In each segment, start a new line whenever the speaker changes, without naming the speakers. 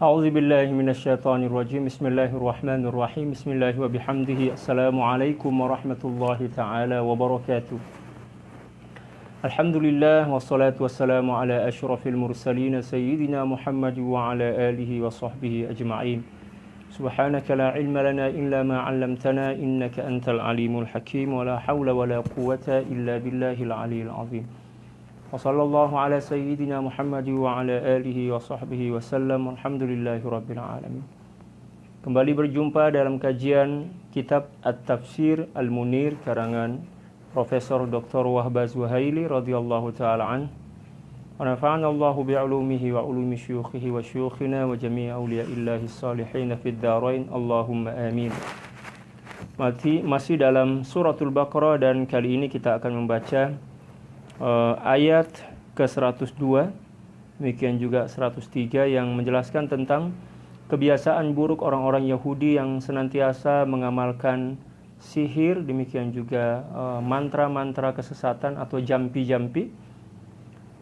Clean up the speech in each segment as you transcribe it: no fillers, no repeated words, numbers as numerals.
A'udzu billahi minasyaitonir rajim. Bismillahirrahmanirrahim. Bismillahi wa bihamdihi. Assalamualaikum warahmatullahi taala wabarakatuh. Alhamdulillah wassalatu wassalamu ala asyrafil mursalin sayyidina Muhammad wa ala alihi wa sahbihi ajma'in. Subhanaka la ilma lana illa ma 'allamtana innaka antal alimul hakim wa la haula wa la quwwata illa billahil aliyyil azim. Wa sallallahu ala sayyidina Muhammad wa ala alihi wa sahbihi wa sallam. Alhamdulillahi rabbil alamin. Kembali berjumpa dalam kajian kitab At-Tafsir Al-Munir karangan Profesor Dr. Wahbah Zuhaili radhiyallahu taala an. Wa nafa'ana Allahu bi'ulumihi wa ulumi syuyukhihi wa syuyukhina wa jami'i awliya'illahi salihin fid dharain. Allahumma amin. Masih dalam suratul Baqarah dan kali ini kita akan membaca ayat ke-102, demikian juga 103 yang menjelaskan tentang kebiasaan buruk orang-orang Yahudi yang senantiasa mengamalkan sihir, demikian juga mantra-mantra kesesatan atau jampi-jampi.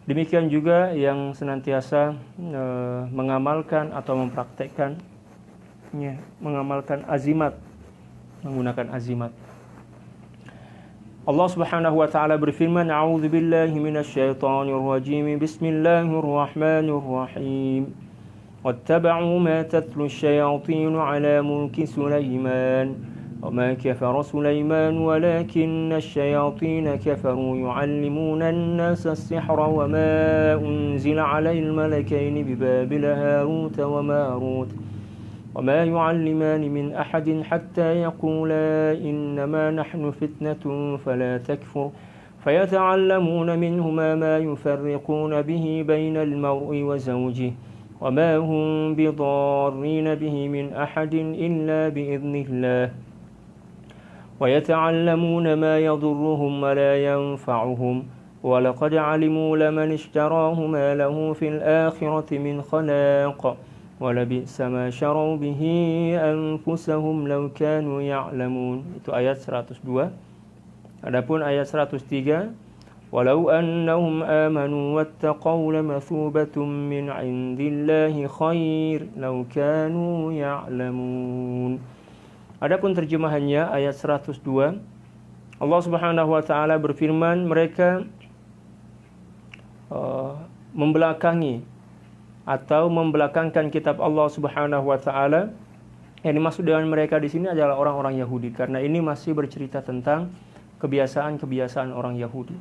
Demikian juga yang senantiasa mengamalkan atau mempraktekkan mengamalkan azimat, menggunakan azimat. Allah Subhanahu wa taala berfirman, A'udzu billahi minasyaitonir rajim. Bismillahirrahmanirrahim. Wattaba'u ma tatlu asyayatin 'ala mulki Sulaiman. Wama kafara Sulaiman walakinna asyayatin kafaru yu'allimuna an-nasa as-sihra wama unzila 'alal malakaini bibabil Harut wa Marut. وما يعلمان من أحد حتى يقولا إنما نحن فتنة فلا تكفر فيتعلمون منهما ما يفرقون به بين المرء وزوجه وما هم بضارين به من أحد إلا بإذن الله ويتعلمون ما يضرهم ولا ينفعهم ولقد علموا لمن اشتراه ما له في الآخرة من خلاق وَلَبِئْسَ مَا شَرَوْا بِهِ أَنفُسَهُمْ لَوْ كَانُوا يَعْلَمُونَ. Itu ayat 102. Adapun ayat 103, وَلَوْ أَنَّهُمْ آمَنُوا وَاتَّقَوْا لَمَثُوبَةٌ مِّنْ عِندِ اللَّهِ خَيْرٌ لَوْ كَانُوا يَعْلَمُونَ. Adapun terjemahannya ayat 102, Allah Subhanahu wa taala berfirman, mereka membelakangi atau membelakangkan kitab Allah Subhanahu wa taala. Yang dimaksud dengan mereka di sini adalah orang-orang Yahudi, karena ini masih bercerita tentang kebiasaan-kebiasaan orang Yahudi.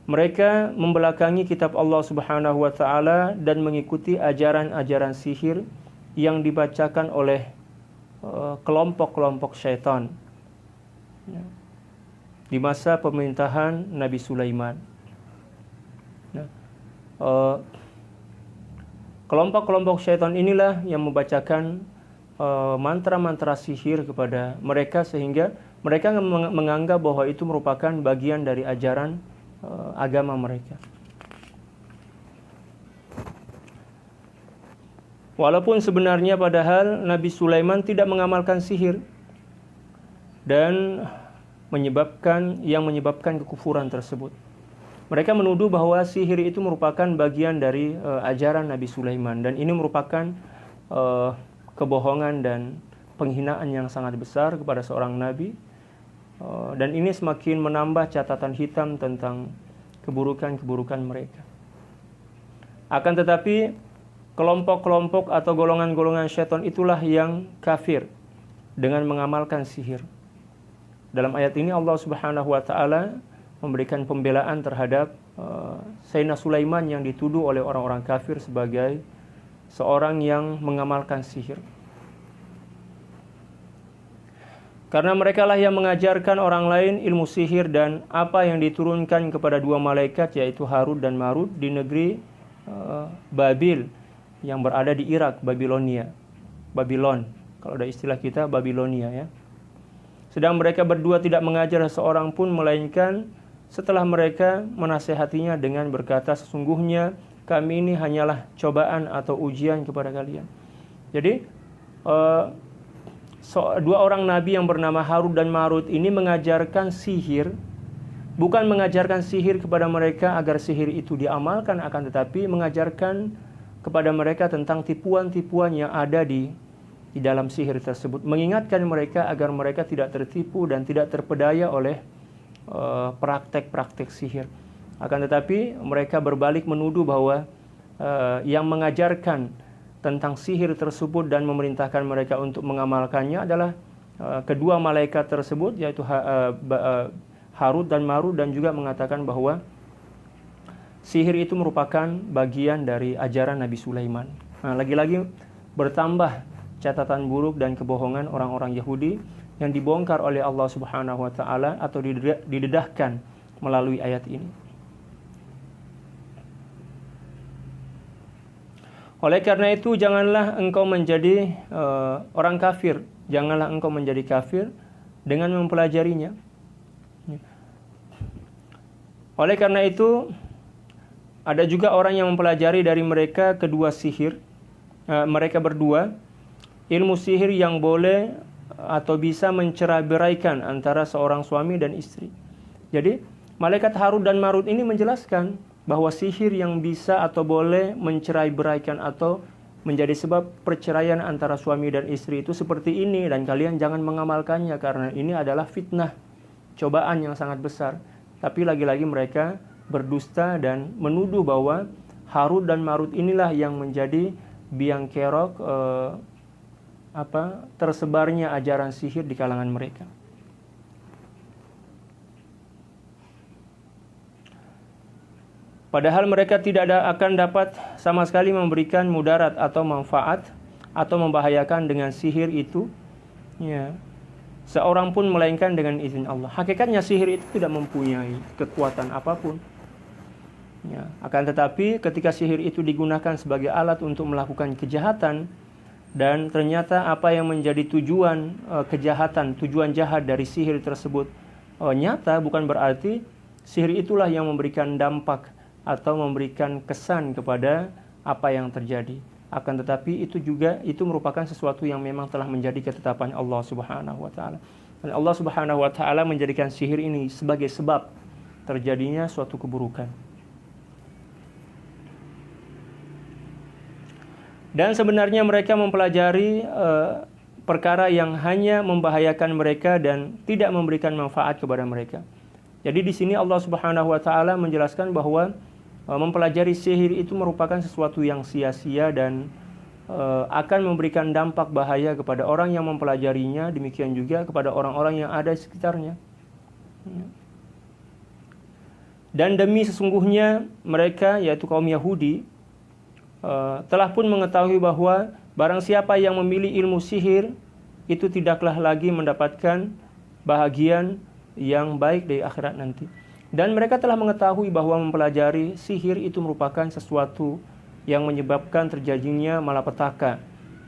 Mereka membelakangi kitab Allah Subhanahu wa taala dan mengikuti ajaran-ajaran sihir yang dibacakan oleh kelompok-kelompok syaitan di masa pemerintahan Nabi Sulaiman. Kelompok-kelompok syaitan inilah yang membacakan mantra-mantra sihir kepada mereka, sehingga mereka menganggap bahwa itu merupakan bagian dari ajaran agama mereka. Walaupun sebenarnya padahal Nabi Sulaiman tidak mengamalkan sihir dan menyebabkan kekufuran tersebut. Mereka menuduh bahwa sihir itu merupakan bagian dari ajaran Nabi Sulaiman, dan ini merupakan kebohongan dan penghinaan yang sangat besar kepada seorang nabi, dan ini semakin menambah catatan hitam tentang keburukan-keburukan mereka. Akan tetapi kelompok-kelompok atau golongan-golongan syaitan itulah yang kafir dengan mengamalkan sihir. Dalam ayat ini Allah Subhanahu wa taala memberikan pembelaan terhadap Sayyidina Sulaiman yang dituduh oleh orang-orang kafir sebagai seorang yang mengamalkan sihir. Karena mereka lah yang mengajarkan orang lain ilmu sihir dan apa yang diturunkan kepada dua malaikat, yaitu Harut dan Marut, di negeri Babil yang berada di Irak, Babylon. Kalau ada istilah kita Babilonia ya. Sedang mereka berdua tidak mengajar seorang pun, melainkan setelah mereka menasihatinya dengan berkata, sesungguhnya kami ini hanyalah cobaan atau ujian kepada kalian. Jadi dua orang nabi yang bernama Harut dan Marut ini mengajarkan sihir, bukan mengajarkan sihir kepada mereka agar sihir itu diamalkan, akan tetapi mengajarkan kepada mereka tentang tipuan-tipuan yang ada di dalam sihir tersebut, mengingatkan mereka agar mereka tidak tertipu dan tidak terpedaya oleh praktek-praktek sihir. Akan tetapi mereka berbalik menuduh bahwa yang mengajarkan tentang sihir tersebut dan memerintahkan mereka untuk mengamalkannya adalah kedua malaikat tersebut, yaitu Harut dan Marut, dan juga mengatakan bahwa sihir itu merupakan bagian dari ajaran Nabi Sulaiman. Nah, lagi-lagi bertambah catatan buruk dan kebohongan orang-orang Yahudi yang dibongkar oleh Allah Subhanahu wa taala atau didedahkan melalui ayat ini. Oleh karena itu, janganlah engkau menjadi orang kafir. Janganlah engkau menjadi kafir dengan mempelajarinya. Oleh karena itu, ada juga orang yang mempelajari dari mereka kedua sihir, mereka berdua, ilmu sihir yang boleh atau bisa mencerai-beraikan antara seorang suami dan istri. Jadi, malaikat Harut dan Marut ini menjelaskan bahwa sihir yang bisa atau boleh mencerai-beraikan atau menjadi sebab perceraian antara suami dan istri itu seperti ini, dan kalian jangan mengamalkannya karena ini adalah fitnah, cobaan yang sangat besar. Tapi lagi-lagi mereka berdusta dan menuduh bahwa Harut dan Marut inilah yang menjadi biang kerok tersebarnya ajaran sihir di kalangan mereka. Padahal mereka tidak akan dapat sama sekali memberikan mudarat atau manfaat atau membahayakan dengan sihir itu, ya, seorang pun melainkan dengan izin Allah. Hakikatnya sihir itu tidak mempunyai kekuatan apapun. Ya, akan tetapi ketika sihir itu digunakan sebagai alat untuk melakukan kejahatan, dan ternyata apa yang menjadi tujuan kejahatan, tujuan jahat dari sihir tersebut nyata, bukan berarti sihir itulah yang memberikan dampak atau memberikan kesan kepada apa yang terjadi. Akan tetapi itu merupakan sesuatu yang memang telah menjadi ketetapan Allah Subhanahu wa taala. Dan Allah Subhanahu wa taala menjadikan sihir ini sebagai sebab terjadinya suatu keburukan. Dan sebenarnya mereka mempelajari perkara yang hanya membahayakan mereka dan tidak memberikan manfaat kepada mereka. Jadi di sini Allah Subhanahu wa taala menjelaskan bahwa mempelajari sihir itu merupakan sesuatu yang sia-sia dan akan memberikan dampak bahaya kepada orang yang mempelajarinya, demikian juga kepada orang-orang yang ada di sekitarnya. Dan demi sesungguhnya mereka, yaitu kaum Yahudi, telah pun mengetahui bahwa barang siapa yang memilih ilmu sihir itu tidaklah lagi mendapatkan bahagian yang baik di akhirat nanti. Dan mereka telah mengetahui bahwa mempelajari sihir itu merupakan sesuatu yang menyebabkan terjadinya malapetaka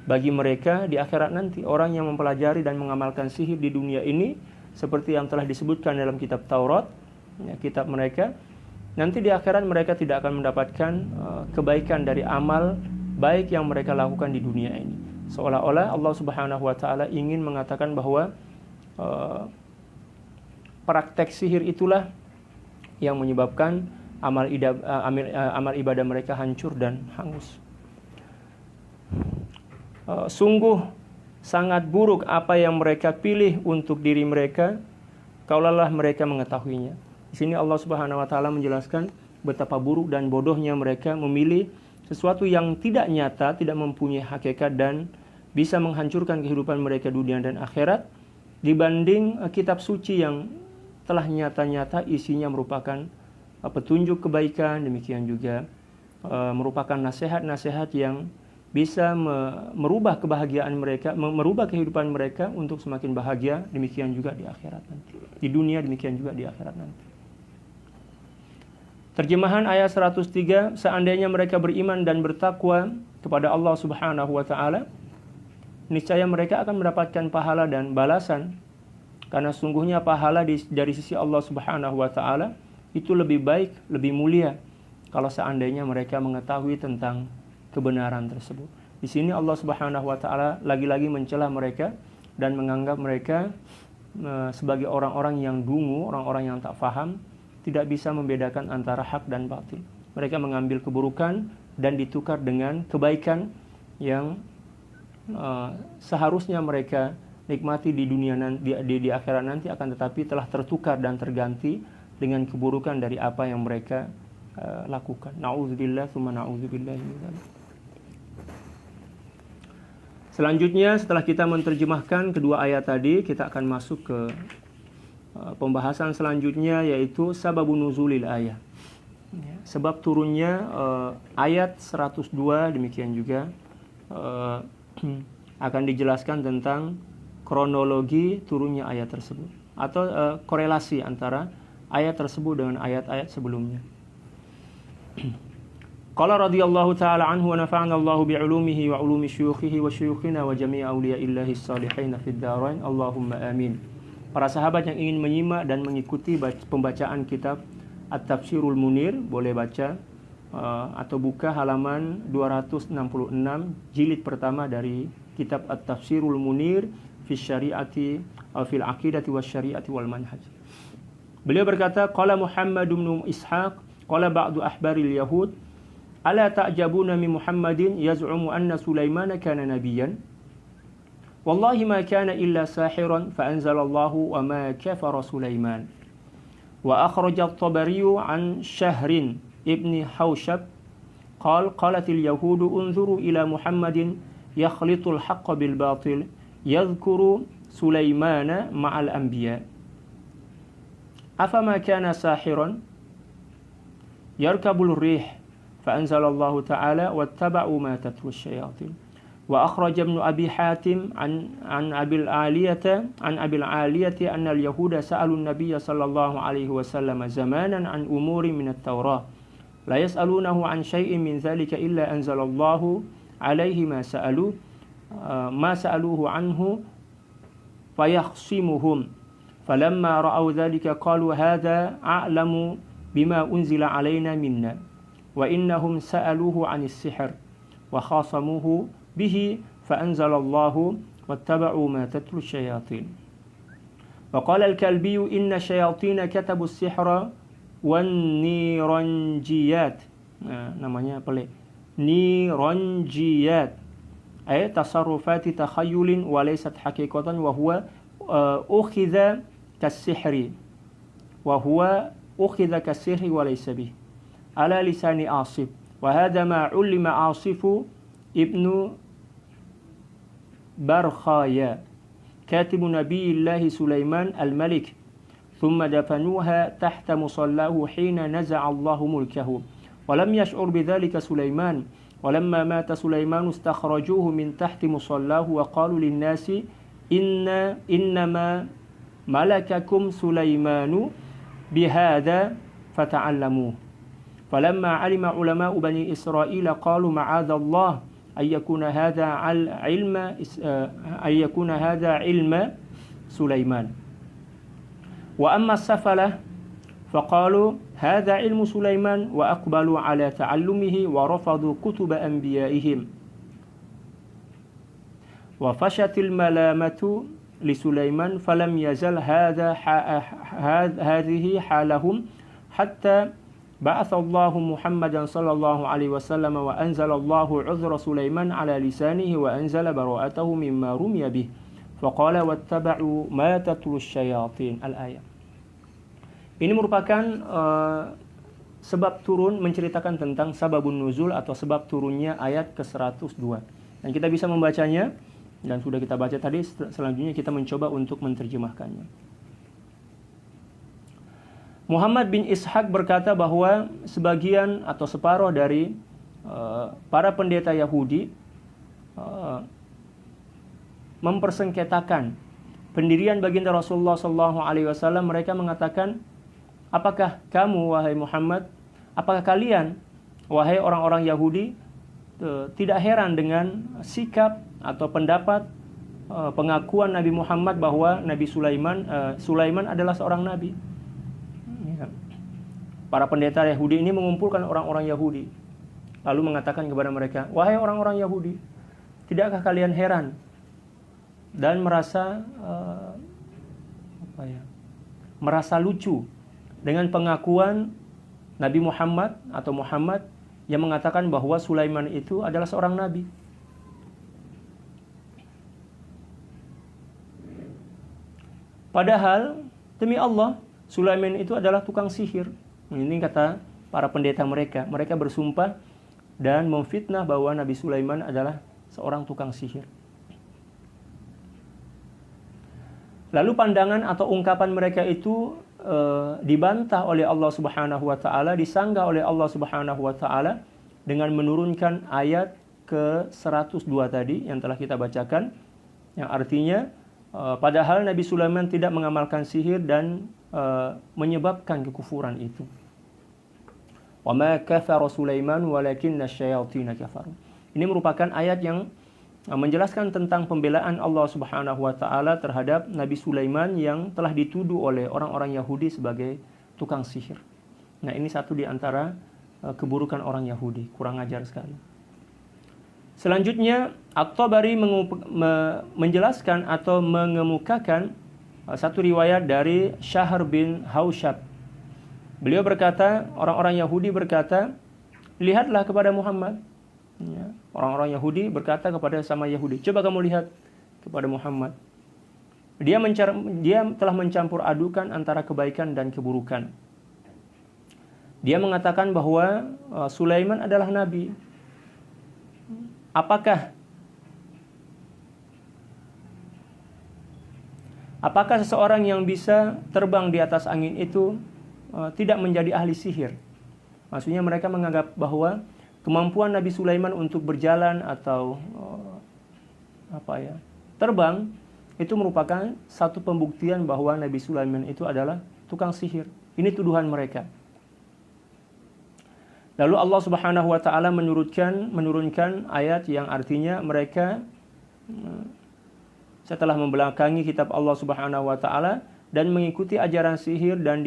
bagi mereka di akhirat nanti. Orang yang mempelajari dan mengamalkan sihir di dunia ini, seperti yang telah disebutkan dalam kitab Taurat, ya, kitab mereka, nanti di akhirat mereka tidak akan mendapatkan kebaikan dari amal baik yang mereka lakukan di dunia ini. Seolah-olah Allah Subhanahu wa taala ingin mengatakan bahwa praktek sihir itulah yang menyebabkan amal ibadah mereka hancur dan hangus. Sungguh sangat buruk apa yang mereka pilih untuk diri mereka, kalaulah mereka mengetahuinya. Di sini Allah Subhanahu wa taala menjelaskan betapa buruk dan bodohnya mereka memilih sesuatu yang tidak nyata, tidak mempunyai hakikat dan bisa menghancurkan kehidupan mereka dunia dan akhirat, dibanding kitab suci yang telah nyata-nyata isinya merupakan petunjuk kebaikan, demikian juga merupakan nasihat-nasihat yang bisa merubah kebahagiaan mereka, merubah kehidupan mereka untuk semakin bahagia, demikian juga di akhirat nanti. Di dunia demikian juga di akhirat nanti. Terjemahan ayat 103, seandainya mereka beriman dan bertakwa kepada Allah Subhanahu wa taala, niscaya mereka akan mendapatkan pahala dan balasan. Karena sungguhnya pahala dari sisi Allah Subhanahu wa taala itu lebih baik, lebih mulia kalau seandainya mereka mengetahui tentang kebenaran tersebut. Di sini Allah Subhanahu wa taala lagi-lagi mencela mereka dan menganggap mereka sebagai orang-orang yang dungu, orang-orang yang tak faham, tidak bisa membedakan antara hak dan batil. Mereka mengambil keburukan dan ditukar dengan kebaikan yang seharusnya mereka nikmati di dunia di akhirat nanti, akan tetapi telah tertukar dan terganti dengan keburukan dari apa yang mereka lakukan. Na'udzubillah tsumma na'udzubillah min dzalik. Selanjutnya, setelah kita menerjemahkan kedua ayat tadi, kita akan masuk ke pembahasan selanjutnya, yaitu sababun nuzulil ayat. Sebab turunnya ayat 102, demikian juga akan dijelaskan tentang kronologi turunnya ayat tersebut, atau korelasi antara ayat tersebut dengan ayat-ayat sebelumnya. Qala radhiyallahu ta'ala anhu wa nafa'ana Allahu bi'ulumihi wa ulumi syuyukhihi wa syuyukhina wa jami'i awliya'illahi salihin fid darain Allahumma amin. Para sahabat yang ingin menyimak dan mengikuti pembacaan kitab At-Tafsirul Munir boleh baca atau buka halaman 266 jilid pertama dari kitab At-Tafsirul Munir fi syari'ati fil aqidati wasyari'ati wal manhaj. Beliau berkata, qala Muhammad bin Ishaq qala ba'du ahbaril yahud ala ta'jabuna min Muhammadin yaz'umu anna Sulaiman kana nabiyyan wallahi ma kana illa sahiran fa anzalallahu wa ma kafara Sulaiman. Wa akhraja at-Tabari an Shahr ibn Hawshab qalat al-yahud unzuru ila Muhammadin yakhlitu al-haqqa bil batil yadhkuru Sulaiman ma'al anbiya afama kana sahiran yarkabul rih فأنزل الله تعالى واتبعوا ما تتلو الشياطين. وأخرج ابن أبي حاتم عن أبي العالية أن اليهود سألوا النبي صلى الله عليه وسلم زمانا عن أمور من التوراة لا يسألونه عن شيء من ذلك إلا أنزل الله عليه ما سألوه عنه فيخصمهم فلما رأوا ذلك قالوا هذا أعلم بما أنزل علينا منا وإنهم سألوه عن السحر وخاصموه به فأنزل الله واتبعوا ما تتلو الشياطين. وقال الكلبي إن الشياطين كتبوا السحر والنيرنجيات namanya pelik نيرنجيات أي تصرفات تخيل وليست حقيقة وهو أخذ كالسحر وليس به على لسان عاصف وهذا ما علم عاصف ابن برخايا كاتب نبي الله سليمان الملك ثم دفنوها تحت مصلاه حين نزع الله ملكه ولم يشعر بذلك سليمان ولما مات سليمان استخرجوه من تحت مصلاه وقالوا للناس إنما ملككم سليمان بهذا فتعلموه فلما علم علماء بني إسرائيل قالوا معاذ الله أن يكون هذا علم سليمان وأما السفلة فقالوا هذا علم سليمان وأقبلوا على تعلمه ورفضوا كتب أنبيائهم وفشت الملامة لسليمان فلم يزل هذه حالهم حتى بعث الله محمدا صلى الله عليه وسلم وأنزل الله عذر سليمان على لسانه وأنزل براءته مما رمي به فقال واتبعوا ما تتلو الشياطين الآية. Ini merupakan sebab turun, menceritakan tentang sababun nuzul atau sebab turunnya ayat ke-102. Dan kita bisa membacanya dan sudah kita baca tadi. Selanjutnya kita mencoba untuk menerjemahkannya. Muhammad bin Ishaq berkata bahwa sebagian atau separuh dari para pendeta Yahudi mempersengketakan pendirian baginda Rasulullah SAW. Mereka mengatakan, apakah kamu wahai Muhammad, apakah kalian wahai orang-orang Yahudi tidak heran dengan sikap atau pendapat pengakuan Nabi Muhammad bahwa Nabi Sulaiman adalah seorang nabi? Para pendeta Yahudi ini mengumpulkan orang-orang Yahudi, lalu mengatakan kepada mereka, wahai orang-orang Yahudi, tidakkah kalian heran dan merasa lucu dengan pengakuan Nabi Muhammad atau Muhammad yang mengatakan bahwa Sulaiman itu adalah seorang nabi. Padahal demi Allah, Sulaiman itu adalah tukang sihir. Ini kata para pendeta mereka. Mereka bersumpah dan memfitnah bahwa Nabi Sulaiman adalah seorang tukang sihir. Lalu pandangan atau ungkapan mereka itu dibantah oleh Allah Subhanahu wa taala, disanggah oleh Allah Subhanahu wa taala dengan menurunkan ayat ke-102 tadi yang telah kita bacakan, yang artinya padahal Nabi Sulaiman tidak mengamalkan sihir dan menyebabkan kekufuran itu. Wa ma kafara Sulaiman walakinna asyayatin kafaru. Ini merupakan ayat yang menjelaskan tentang pembelaan Allah Subhanahu wa taala terhadap Nabi Sulaiman yang telah dituduh oleh orang-orang Yahudi sebagai tukang sihir. Nah, ini satu di antara keburukan orang Yahudi, kurang ajar sekali. Selanjutnya, At-Tabari menjelaskan atau mengemukakan satu riwayat dari Syahr bin Haushab. Beliau berkata, orang-orang Yahudi berkata, lihatlah kepada Muhammad. Ya, orang-orang Yahudi berkata kepada sama Yahudi, coba kamu lihat kepada Muhammad. Dia telah mencampur adukan antara kebaikan dan keburukan. Dia mengatakan bahwa Sulaiman adalah nabi. Apakah seseorang yang bisa terbang di atas angin itu tidak menjadi ahli sihir? Maksudnya mereka menganggap bahwa kemampuan Nabi Sulaiman untuk berjalan atau terbang itu merupakan satu pembuktian bahwa Nabi Sulaiman itu adalah tukang sihir. Ini tuduhan mereka. Lalu Allah Subhanahu wa taala menurunkan ayat yang artinya mereka setelah membelakangi kitab Allah Subhanahu wa taala dan mengikuti ajaran sihir dan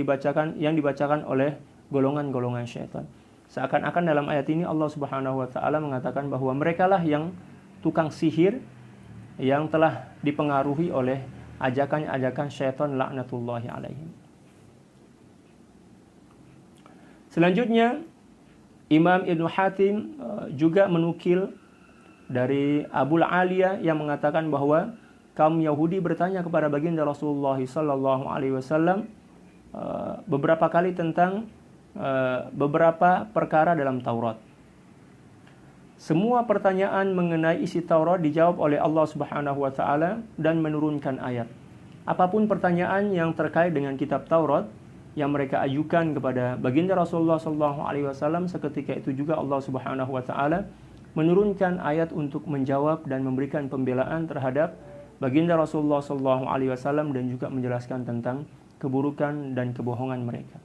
yang dibacakan oleh golongan-golongan syaitan. Seakan-akan dalam ayat ini Allah Subhanahu wa taala mengatakan bahwa merekalah yang tukang sihir yang telah dipengaruhi oleh ajakan-ajakan syaitan laknatullahi alaihim. Selanjutnya Imam Ibn Hatim juga menukil dari Abul Aliyah yang mengatakan bahwa kaum Yahudi bertanya kepada baginda Rasulullah sallallahu alaihi wasallam beberapa kali tentang beberapa perkara dalam Taurat. Semua pertanyaan mengenai isi Taurat dijawab oleh Allah Subhanahu wa taala dan menurunkan ayat. Apapun pertanyaan yang terkait dengan kitab Taurat yang mereka ajukan kepada baginda Rasulullah sallallahu alaihi wasallam, seketika itu juga Allah Subhanahu wa taala menurunkan ayat untuk menjawab dan memberikan pembelaan terhadap baginda Rasulullah sallallahu alaihi wasallam dan juga menjelaskan tentang keburukan dan kebohongan mereka.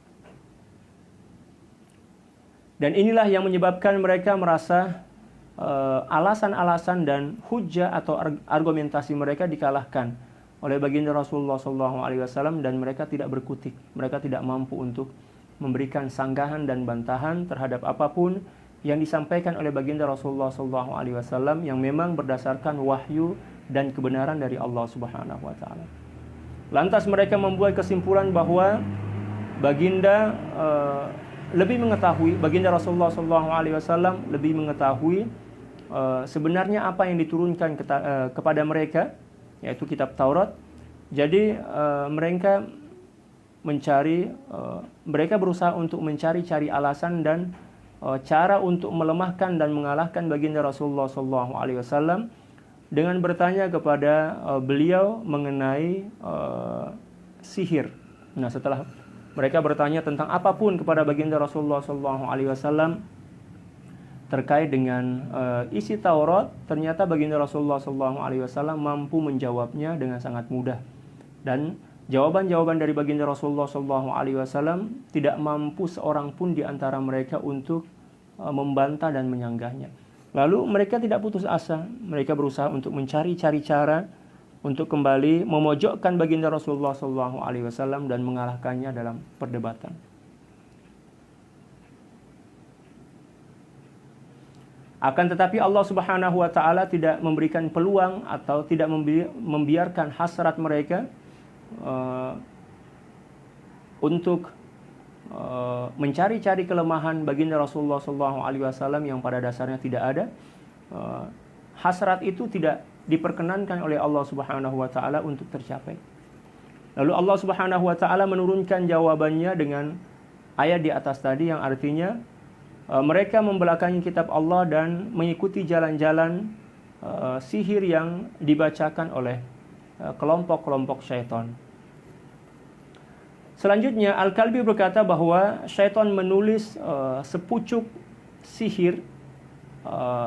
Dan inilah yang menyebabkan mereka merasa alasan-alasan dan hujah atau argumentasi mereka dikalahkan oleh baginda Rasulullah SAW dan mereka tidak berkutik. Mereka tidak mampu untuk memberikan sanggahan dan bantahan terhadap apapun yang disampaikan oleh baginda Rasulullah SAW yang memang berdasarkan wahyu dan kebenaran dari Allah Subhanahu wa taala. Lantas mereka membuat kesimpulan bahwa baginda baginda Rasulullah SAW lebih mengetahui sebenarnya apa yang diturunkan kepada mereka, yaitu kitab Taurat. Jadi mereka berusaha untuk mencari alasan dan cara untuk melemahkan dan mengalahkan baginda Rasulullah SAW dengan bertanya kepada beliau mengenai sihir. Nah, setelah mereka bertanya tentang apapun kepada baginda Rasulullah SAW terkait dengan isi Taurat, ternyata baginda Rasulullah SAW mampu menjawabnya dengan sangat mudah. Dan jawaban-jawaban dari baginda Rasulullah SAW tidak mampu seorang pun di antara mereka untuk membantah dan menyanggahnya. Lalu mereka tidak putus asa, mereka berusaha untuk mencari-cari cara untuk kembali memojokkan baginda Rasulullah SAW dan mengalahkannya dalam perdebatan. Akan tetapi Allah Subhanahu wa taala tidak memberikan peluang atau tidak membiarkan hasrat mereka untuk mencari-cari kelemahan baginda Rasulullah SAW yang pada dasarnya tidak ada, hasrat itu tidak diperkenankan oleh Allah Subhanahu wa taala untuk tercapai. Lalu Allah Subhanahu wa taala menurunkan jawabannya dengan ayat di atas tadi yang artinya mereka membelakangi kitab Allah dan mengikuti jalan-jalan sihir yang dibacakan oleh kelompok-kelompok syaitan. Selanjutnya Al-Kalbi berkata bahwa syaitan menulis sepucuk sihir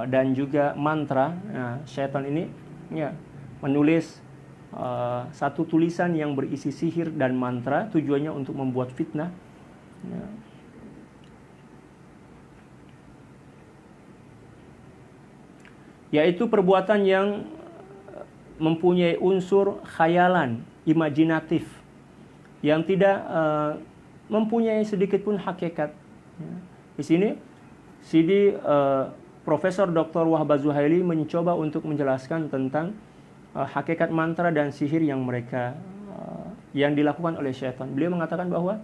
dan juga mantra. Nah, syaitan ini menulis satu tulisan yang berisi sihir dan mantra, tujuannya untuk membuat fitnah. Yaitu perbuatan yang mempunyai unsur khayalan, imajinatif, yang tidak mempunyai sedikit pun hakikat. Di sini Sidi Profesor Dr. Wahbah Zuhaili mencoba untuk menjelaskan tentang hakikat mantra dan sihir yang yang dilakukan oleh syaitan. Beliau mengatakan bahwa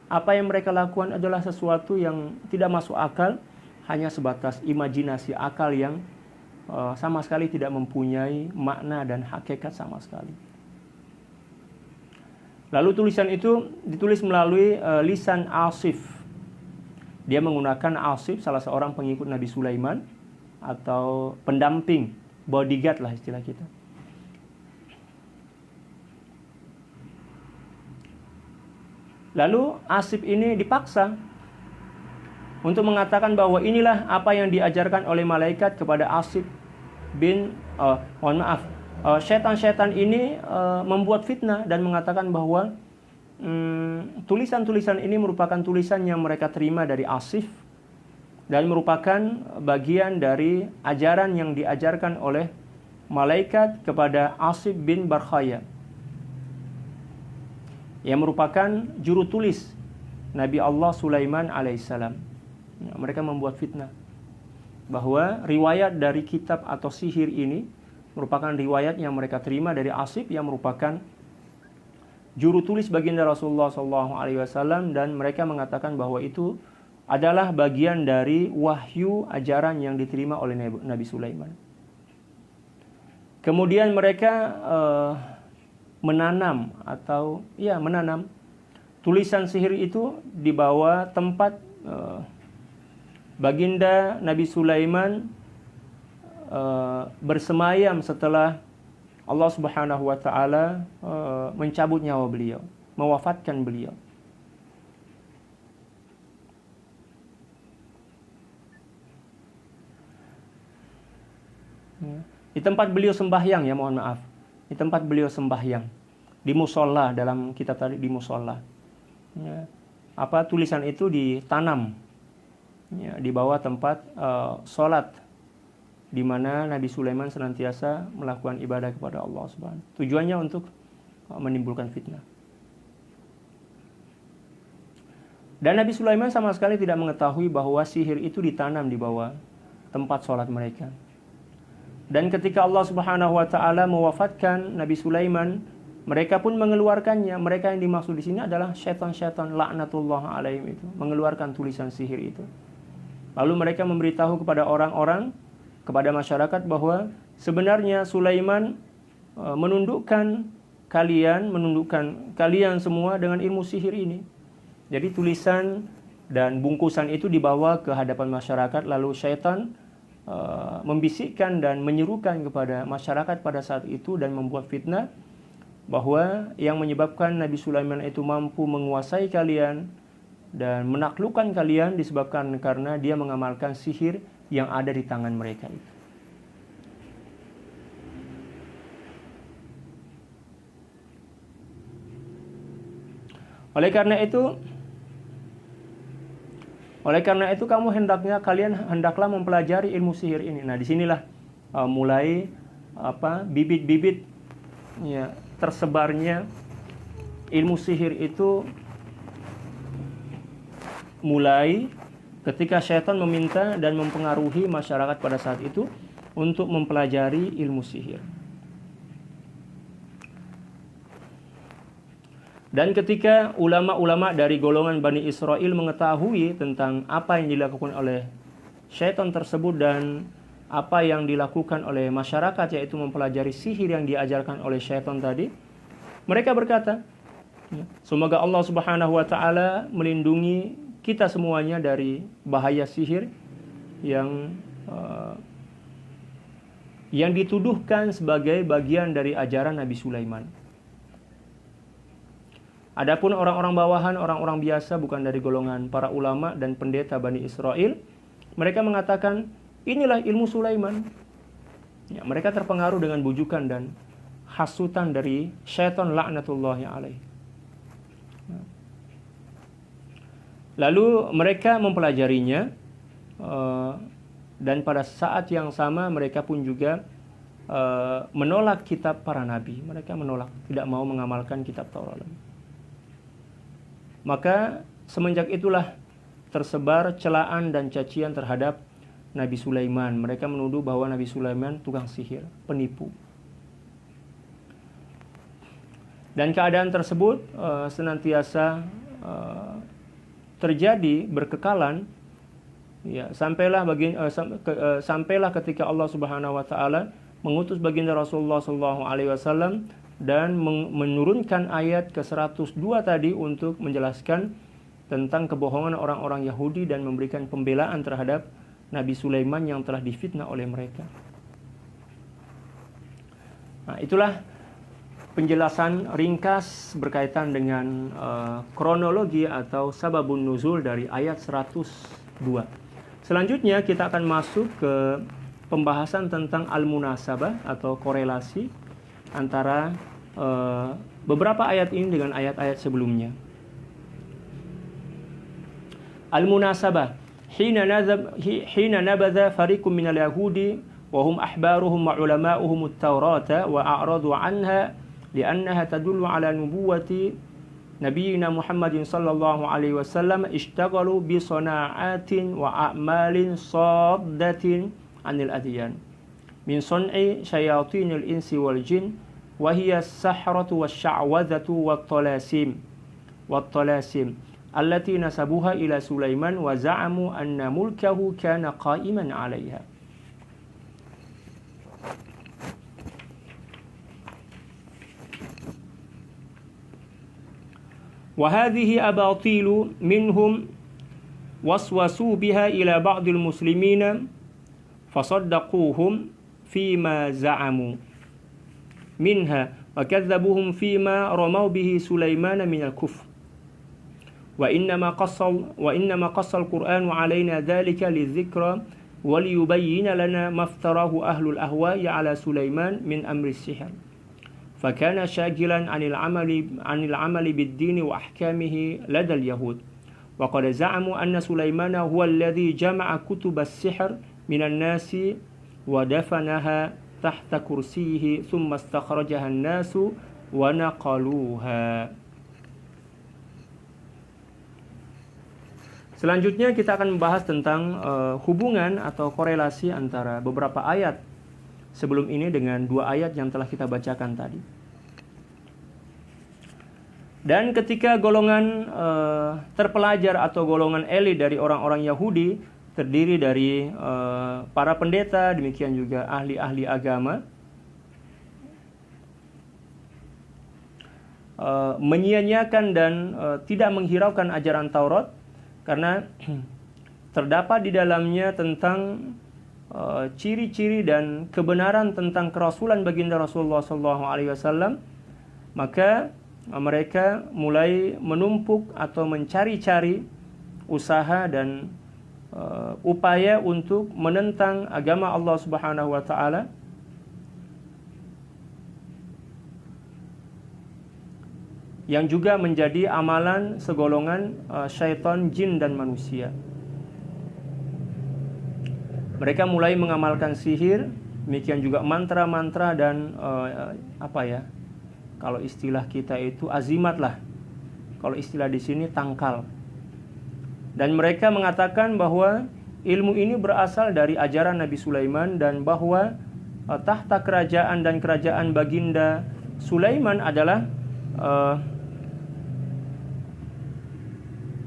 apa yang mereka lakukan adalah sesuatu yang tidak masuk akal, hanya sebatas imajinasi akal yang sama sekali tidak mempunyai makna dan hakikat sama sekali. Lalu tulisan itu ditulis melalui lisan Asif. Dia menggunakan Asif, salah seorang pengikut Nabi Sulaiman atau pendamping, bodyguard lah istilah kita. Lalu Asif ini dipaksa untuk mengatakan bahwa inilah apa yang diajarkan oleh malaikat kepada Asif bin syaitan-syaitan ini membuat fitnah dan mengatakan bahwa tulisan-tulisan ini merupakan tulisan yang mereka terima dari Asif dan merupakan bagian dari ajaran yang diajarkan oleh malaikat kepada Asif bin Barkhaya, yang merupakan juru tulis Nabi Allah Sulaiman alaihissalam. Mereka membuat fitnah bahwa riwayat dari kitab atau sihir ini merupakan riwayat yang mereka terima dari Asif yang merupakan juru tulis baginda Rasulullah SAW, dan mereka mengatakan bahwa itu adalah bagian dari wahyu ajaran yang diterima oleh Nabi Sulaiman. Kemudian mereka menanam tulisan sihir itu di bawah tempat baginda Nabi Sulaiman bersemayam setelah Allah Subhanahu wa taala mencabut nyawa beliau, mewafatkan beliau. Di tempat beliau sembahyang, ya mohon maaf. Di tempat beliau sembahyang, di musola, dalam kitab tadi di musola. Tulisan itu ditanam di bawah tempat sholat, di mana Nabi Sulaiman senantiasa melakukan ibadah kepada Allah Subhanahu. Tujuannya untuk menimbulkan fitnah. Dan Nabi Sulaiman sama sekali tidak mengetahui bahwa sihir itu ditanam di bawah tempat sholat mereka. Dan ketika Allah Subhanahu wa taala mewafatkan Nabi Sulaiman, mereka pun mengeluarkannya. Mereka yang dimaksud di sini adalah syaitan-syaitan laknatullah alaihim itu, mengeluarkan tulisan sihir itu. Lalu mereka memberitahu kepada orang-orang, kepada masyarakat bahwa sebenarnya Sulaiman menundukkan kalian semua dengan ilmu sihir ini. Jadi tulisan dan bungkusan itu dibawa ke hadapan masyarakat, lalu syaitan membisikkan dan menyerukan kepada masyarakat pada saat itu dan membuat fitnah bahwa yang menyebabkan Nabi Sulaiman itu mampu menguasai kalian dan menaklukkan kalian disebabkan karena dia mengamalkan sihir yang ada di tangan mereka itu. Oleh karena itu kalian hendaklah mempelajari ilmu sihir ini. Nah, disinilah mulai bibit-bibit tersebarnya ilmu sihir itu mulai ketika syaitan meminta dan mempengaruhi masyarakat pada saat itu untuk mempelajari ilmu sihir. Dan ketika ulama-ulama dari golongan Bani Israel mengetahui tentang apa yang dilakukan oleh syaitan tersebut dan apa yang dilakukan oleh masyarakat, yaitu mempelajari sihir yang diajarkan oleh syaitan tadi, mereka berkata, semoga Allah Subhanahu wa taala melindungi kita semuanya dari bahaya sihir yang dituduhkan sebagai bagian dari ajaran Nabi Sulaiman. Adapun orang-orang bawahan, orang-orang biasa bukan dari golongan para ulama dan pendeta Bani Israel, mereka mengatakan inilah ilmu Sulaiman. Ya, mereka terpengaruh dengan bujukan dan hasutan dari syaitan laknatullahi alaih. Lalu mereka mempelajarinya, dan pada saat yang sama mereka pun juga menolak kitab para nabi. Mereka menolak, tidak mau mengamalkan kitab Taurat. Maka semenjak itulah tersebar celaan dan cacian terhadap Nabi Sulaiman. Mereka menuduh bahwa Nabi Sulaiman tukang sihir, penipu. Dan keadaan tersebut senantiasa terjadi berkekalan, ya, sampailah ketika Allah Subhanahu wa taala mengutus baginda Rasulullah sallallahu alaihi wasallam dan menurunkan ayat ke-102 tadi untuk menjelaskan tentang kebohongan orang-orang Yahudi dan memberikan pembelaan terhadap Nabi Sulaiman yang telah difitnah oleh mereka. Nah, itulah penjelasan ringkas berkaitan dengan kronologi atau sababun nuzul dari ayat 102. Selanjutnya kita akan masuk ke pembahasan tentang al-munasabah atau korelasi antara beberapa ayat ini dengan ayat-ayat sebelumnya. Al-munasabah hina nabadha fariqun minal yahudi wa hum ahbaruhum wa ulama'uhum at-taurata wa a'radu 'anha li'annaha tadullu 'ala nubuwwati nabiyina Muhammadin sallallahu alaihi wasallam ishtaghalu bi sana'atin wa a'malin saddatin 'anil adyan min sun'i syayatinil insi wal jin wa hiya as-sahratu wasya'wadhatu wat-talasim allati nasabuha ila Sulaiman wa za'amu anna mulkahu kana qa'iman 'alayha. Wa hadhihi abatil minhum waswasu biha ila ba'dil muslimina fasaddaquhum fima za'amu minha wa kadzabuhum fima ramau bihi Sulaiman min al-kufr wa innama qassal Qur'an alaina dhalika lidzikra wa liyubayyana lana maftarahu ahlul ahwa'i ala Sulaiman min amri sihr fakana shagilan 'anil 'amali bid-din wa ahkamihi lada al-yahud wa qad za'amu anna Sulaiman huwa alladhi jama'a kutub as-sihr min an-nasi wa dafanaha tahta kursiyihi thumma istakhrajaha an-nasu wa naqaluha. Selanjutnya kita akan membahas tentang hubungan atau korelasi antara beberapa ayat sebelum ini dengan dua ayat yang telah kita bacakan tadi. Dan ketika golongan terpelajar atau golongan elit dari orang-orang Yahudi terdiri dari para pendeta, demikian juga ahli-ahli agama, menyia-nyiakan dan tidak menghiraukan ajaran Taurat karena terdapat di dalamnya tentang ciri-ciri dan kebenaran tentang kerasulan baginda Rasulullah SAW, maka mereka mulai menumpuk atau mencari-cari usaha dan upaya untuk menentang agama Allah Subhanahu wa taala yang juga menjadi amalan segolongan syaitan, jin dan manusia. Mereka mulai mengamalkan sihir, demikian juga mantra-mantra dan kalau istilah kita itu azimat lah. Kalau istilah di sini tangkal. Dan mereka mengatakan bahwa ilmu ini berasal dari ajaran Nabi Sulaiman dan bahwa tahta kerajaan dan kerajaan baginda Sulaiman adalah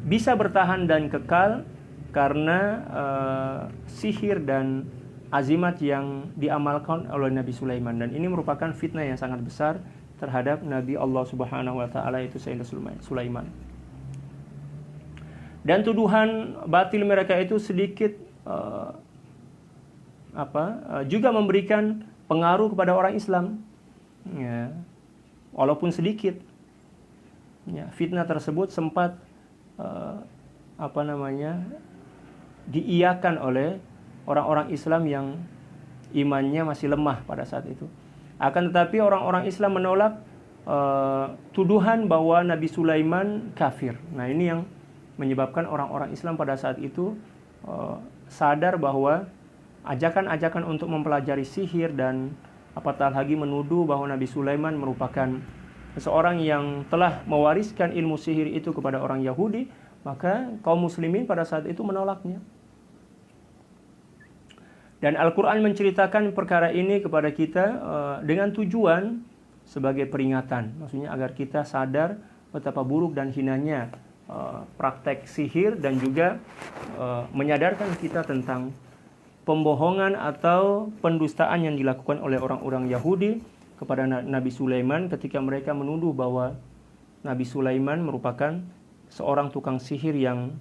bisa bertahan dan kekal karena sihir dan azimat yang diamalkan oleh Nabi Sulaiman, dan ini merupakan fitnah yang sangat besar terhadap Nabi Allah Subhanahu wa taala, itu Sayyidina Sulaiman. Dan tuduhan batil mereka itu sedikit juga memberikan pengaruh kepada orang Islam, ya, walaupun sedikit. Ya, fitnah tersebut sempat diiyakan oleh orang-orang Islam yang imannya masih lemah pada saat itu. Akan tetapi orang-orang Islam menolak tuduhan bahwa Nabi Sulaiman kafir. Nah, ini yang menyebabkan orang-orang Islam pada saat itu sadar bahwa ajakan-ajakan untuk mempelajari sihir dan apatah lagi menuduh bahwa Nabi Sulaiman merupakan seseorang yang telah mewariskan ilmu sihir itu kepada orang Yahudi, maka kaum muslimin pada saat itu menolaknya. Dan Al-Quran menceritakan perkara ini kepada kita dengan tujuan sebagai peringatan. Maksudnya agar kita sadar betapa buruk dan hinanya praktek sihir, dan juga menyadarkan kita tentang pembohongan atau pendustaan yang dilakukan oleh orang-orang Yahudi kepada Nabi Sulaiman ketika mereka menuduh bahwa Nabi Sulaiman merupakan seorang tukang sihir yang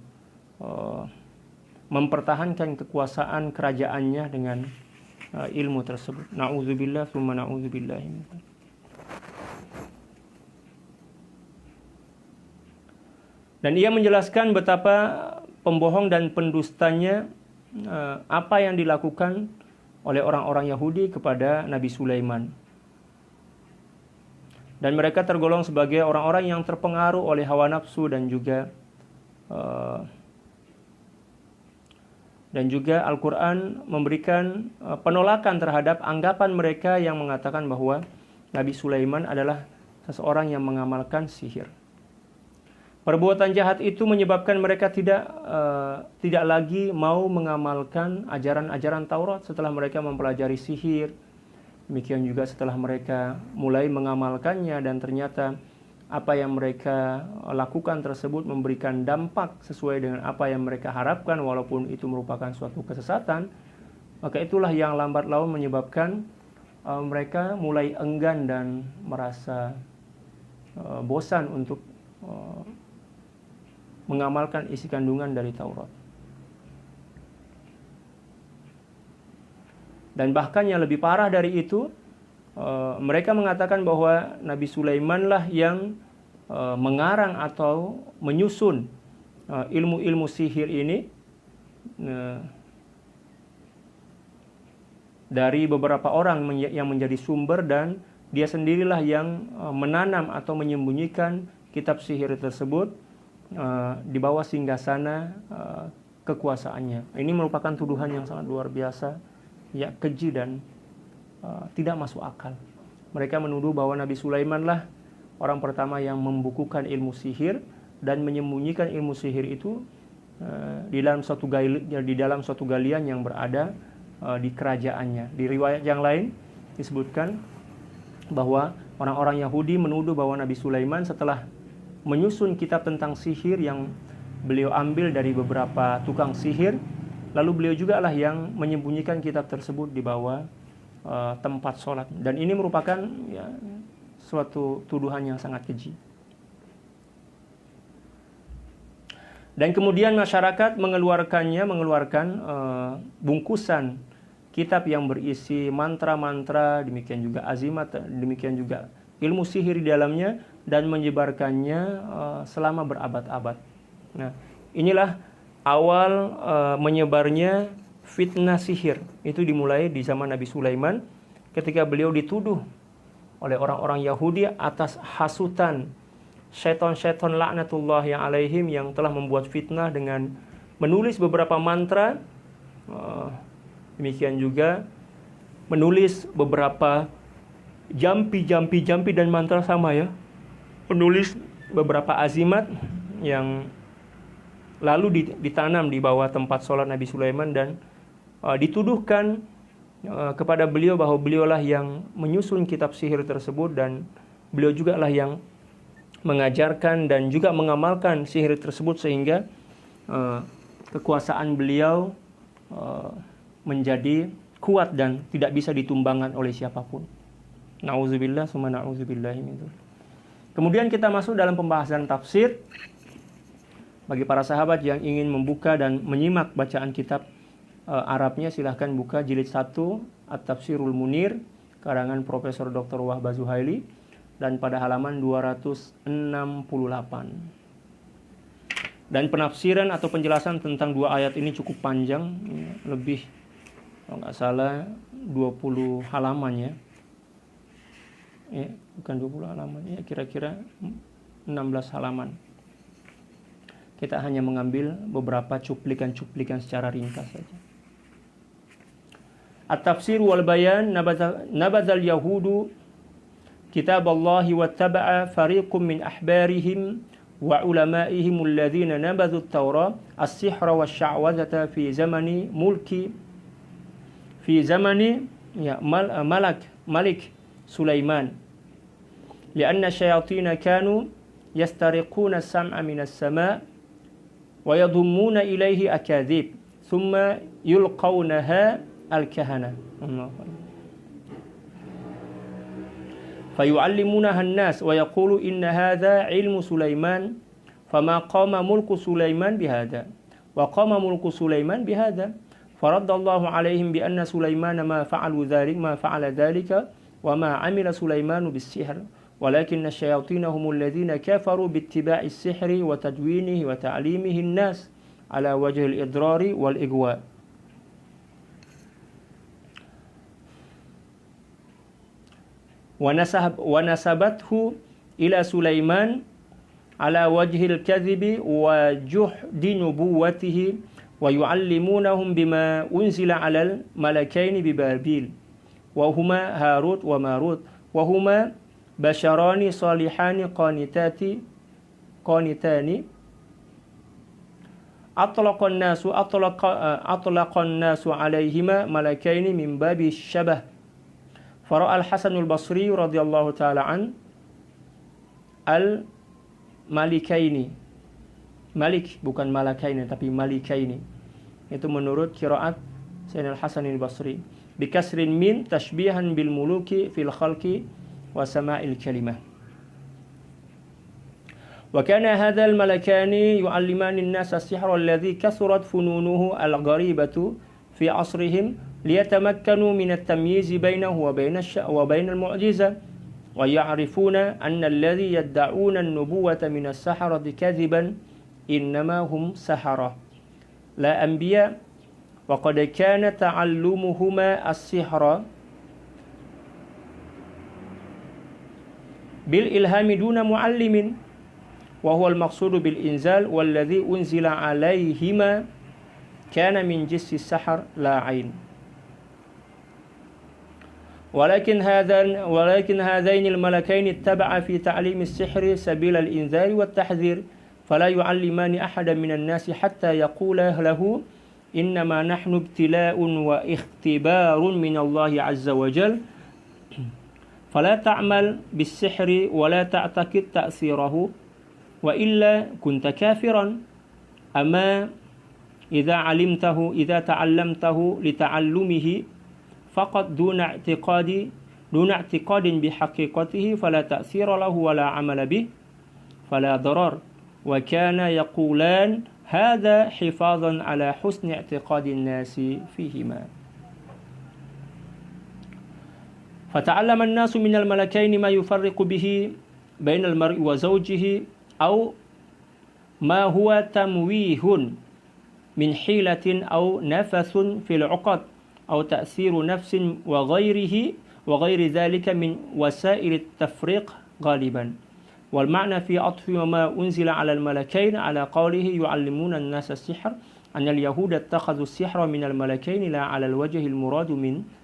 mempertahankan kekuasaan kerajaannya dengan ilmu tersebut. Na'udzubillah tsumma na'udzubillah. Dan ia menjelaskan betapa pembohong dan pendustanya apa yang dilakukan oleh orang-orang Yahudi kepada Nabi Sulaiman. Dan mereka tergolong sebagai orang-orang yang terpengaruh oleh hawa nafsu dan juga Al-Quran memberikan penolakan terhadap anggapan mereka yang mengatakan bahwa Nabi Sulaiman adalah seseorang yang mengamalkan sihir. Perbuatan jahat itu menyebabkan mereka tidak lagi mau mengamalkan ajaran-ajaran Taurat setelah mereka mempelajari sihir. Demikian juga setelah mereka mulai mengamalkannya dan ternyata apa yang mereka lakukan tersebut memberikan dampak sesuai dengan apa yang mereka harapkan walaupun itu merupakan suatu kesesatan, maka itulah yang lambat laun menyebabkan mereka mulai enggan dan merasa bosan untuk mengamalkan isi kandungan dari Taurat. Dan bahkan yang lebih parah dari itu, mereka mengatakan bahwa Nabi Sulaiman lah yang mengarang atau menyusun ilmu-ilmu sihir ini dari beberapa orang yang menjadi sumber, dan dia sendirilah yang menanam atau menyembunyikan kitab sihir tersebut di bawah singgasana kekuasaannya. Ini merupakan tuduhan yang sangat luar biasa, ya, keji dan tidak masuk akal. Mereka menuduh bahwa Nabi Sulaiman lah orang pertama yang membukukan ilmu sihir dan menyembunyikan ilmu sihir itu di dalam suatu galian yang berada di kerajaannya. Di riwayat yang lain disebutkan bahwa orang-orang Yahudi menuduh bahwa Nabi Sulaiman setelah menyusun kitab tentang sihir yang beliau ambil dari beberapa tukang sihir, lalu beliau juga lah yang menyembunyikan kitab tersebut di bawah tempat sholat. Dan ini merupakan suatu tuduhan yang sangat keji. Dan kemudian masyarakat mengeluarkan bungkusan kitab yang berisi mantra-mantra, demikian juga azimat, demikian juga ilmu sihir di dalamnya, dan menyebarkannya selama berabad-abad. Nah, inilah awal menyebarnya fitnah sihir. Itu dimulai di zaman Nabi Sulaiman ketika beliau dituduh oleh orang-orang Yahudi atas hasutan syaitan-syaitan laknatullahi alaihim yang telah membuat fitnah dengan menulis beberapa mantra, demikian juga menulis beberapa jampi dan mantra sama, ya, menulis beberapa azimat yang lalu ditanam di bawah tempat sholat Nabi Sulaiman, dan dituduhkan kepada beliau bahwa beliaulah yang menyusun kitab sihir tersebut, dan beliau juga lah yang mengajarkan dan juga mengamalkan sihir tersebut sehingga kekuasaan beliau menjadi kuat dan tidak bisa ditumbangkan oleh siapapun. Nauzubillah summa nauzubillahi min dzalik. Kemudian kita masuk dalam pembahasan tafsir. Bagi para sahabat yang ingin membuka dan menyimak bacaan kitab Arabnya, silahkan buka jilid 1 At-Tafsirul Munir karangan Profesor Dr. Wahbah Zuhaili dan pada halaman 268. Dan penafsiran atau penjelasan tentang dua ayat ini cukup panjang, lebih kalau nggak salah 20 halaman ya. Bukan 20 halaman ya, kira-kira 16 halaman. Kita hanya mengambil beberapa cuplikan-cuplikan secara ringkas saja. At-tafsir wal bayan nabadzal yahudu kitab Allah wa taba'a fariqum min ahbarihim wa ulama'ihim alladhina nabadhu at-taura as-sihra wa sya'wazata fi zamani Malik Sulaiman lianna syayatina kanu yastariquna as-sam'a min as-sama' wa yadhummuna ilaihi akadzib thumma yulqawnaha al-kahana fayu'allimunaha an-nas wa yaqulu inna hadha ilmu Sulaiman fama qama mulku Sulaiman bihadha wa qama mulku Sulaiman bihadha faraddallahu alaihim bi anna Sulaiman ma fa'ala dhalika wa ma 'amila Sulaiman bis-sihr ولكن الشياطين هم الذين كفروا باتباع السحر وتدوينه وتعليمه الناس على وجه الإضرار والإغواء. ونسبته إلى سليمان على وجه الكذب وجحد نبوته ويعلمونهم بما أنزل على الملكين ببابيل وهما هاروت وماروت وهما basharani salihani qanitani atlaqan nasu alaihima malakaini min babi syabah fara'a al-Hasanul Basri radhiyallahu ta'ala an al-malikaini, malik bukan malakaini tapi malikaini, itu menurut qiraat Sayyidina al-Hasanul Basri bikasrin min tashbihan bil muluki fil khalqi wa sama'il kalimah. Wa kana hadzal malakani yu'allimani an-nas as-sihra alladhi kathurat fununuhu al-gharibatu fi 'asrihim liyatamakkanu min at-tamyiz bainahu wa bain al-mu'jiza wa ya'rifuna anna alladhi yad'una an-nubuwata min as-sahrati kadhiban innama hum sahara la anbiya wa qad kana ta'allumuhuma as-sihra bil ilhami duna muallimin wa huwa al-maqsudu bil inzal walladhi unzila alaihima kana min jinsi sahar la ain walakin hadain al-malakain ittaba'a fi ta'lim as-sihr sabil al-inzal wa at-tahdhir fala yu'allimani ahadan min an-nas hatta yaqula lahu innama nahnu ibtila'un wa ikhtibarun min Allah 'azza wa jalla فلا تعمل بالسحر ولا تعتقد تأثيره وإلا كنت كافرا أما إذا تعلمته لتعلمه فقط دون اعتقاد بحقيقته فلا تأثير له ولا عمل به فلا ضرر وكان يقولان هذا حفاظا على حسن اعتقاد الناس فيهما. فتعلم الناس من الملكين ما يفرق به بين المرء وزوجه أو ما هو تمويه من حيلة أو نفث في العقد أو تأثير نفس وغير ذلك من وسائل التفريق غالبا والمعنى في عطف وما أنزل على الملكين على قوله يعلمون الناس السحر أن اليهود اتخذوا السحر من الملكين لا على الوجه المراد من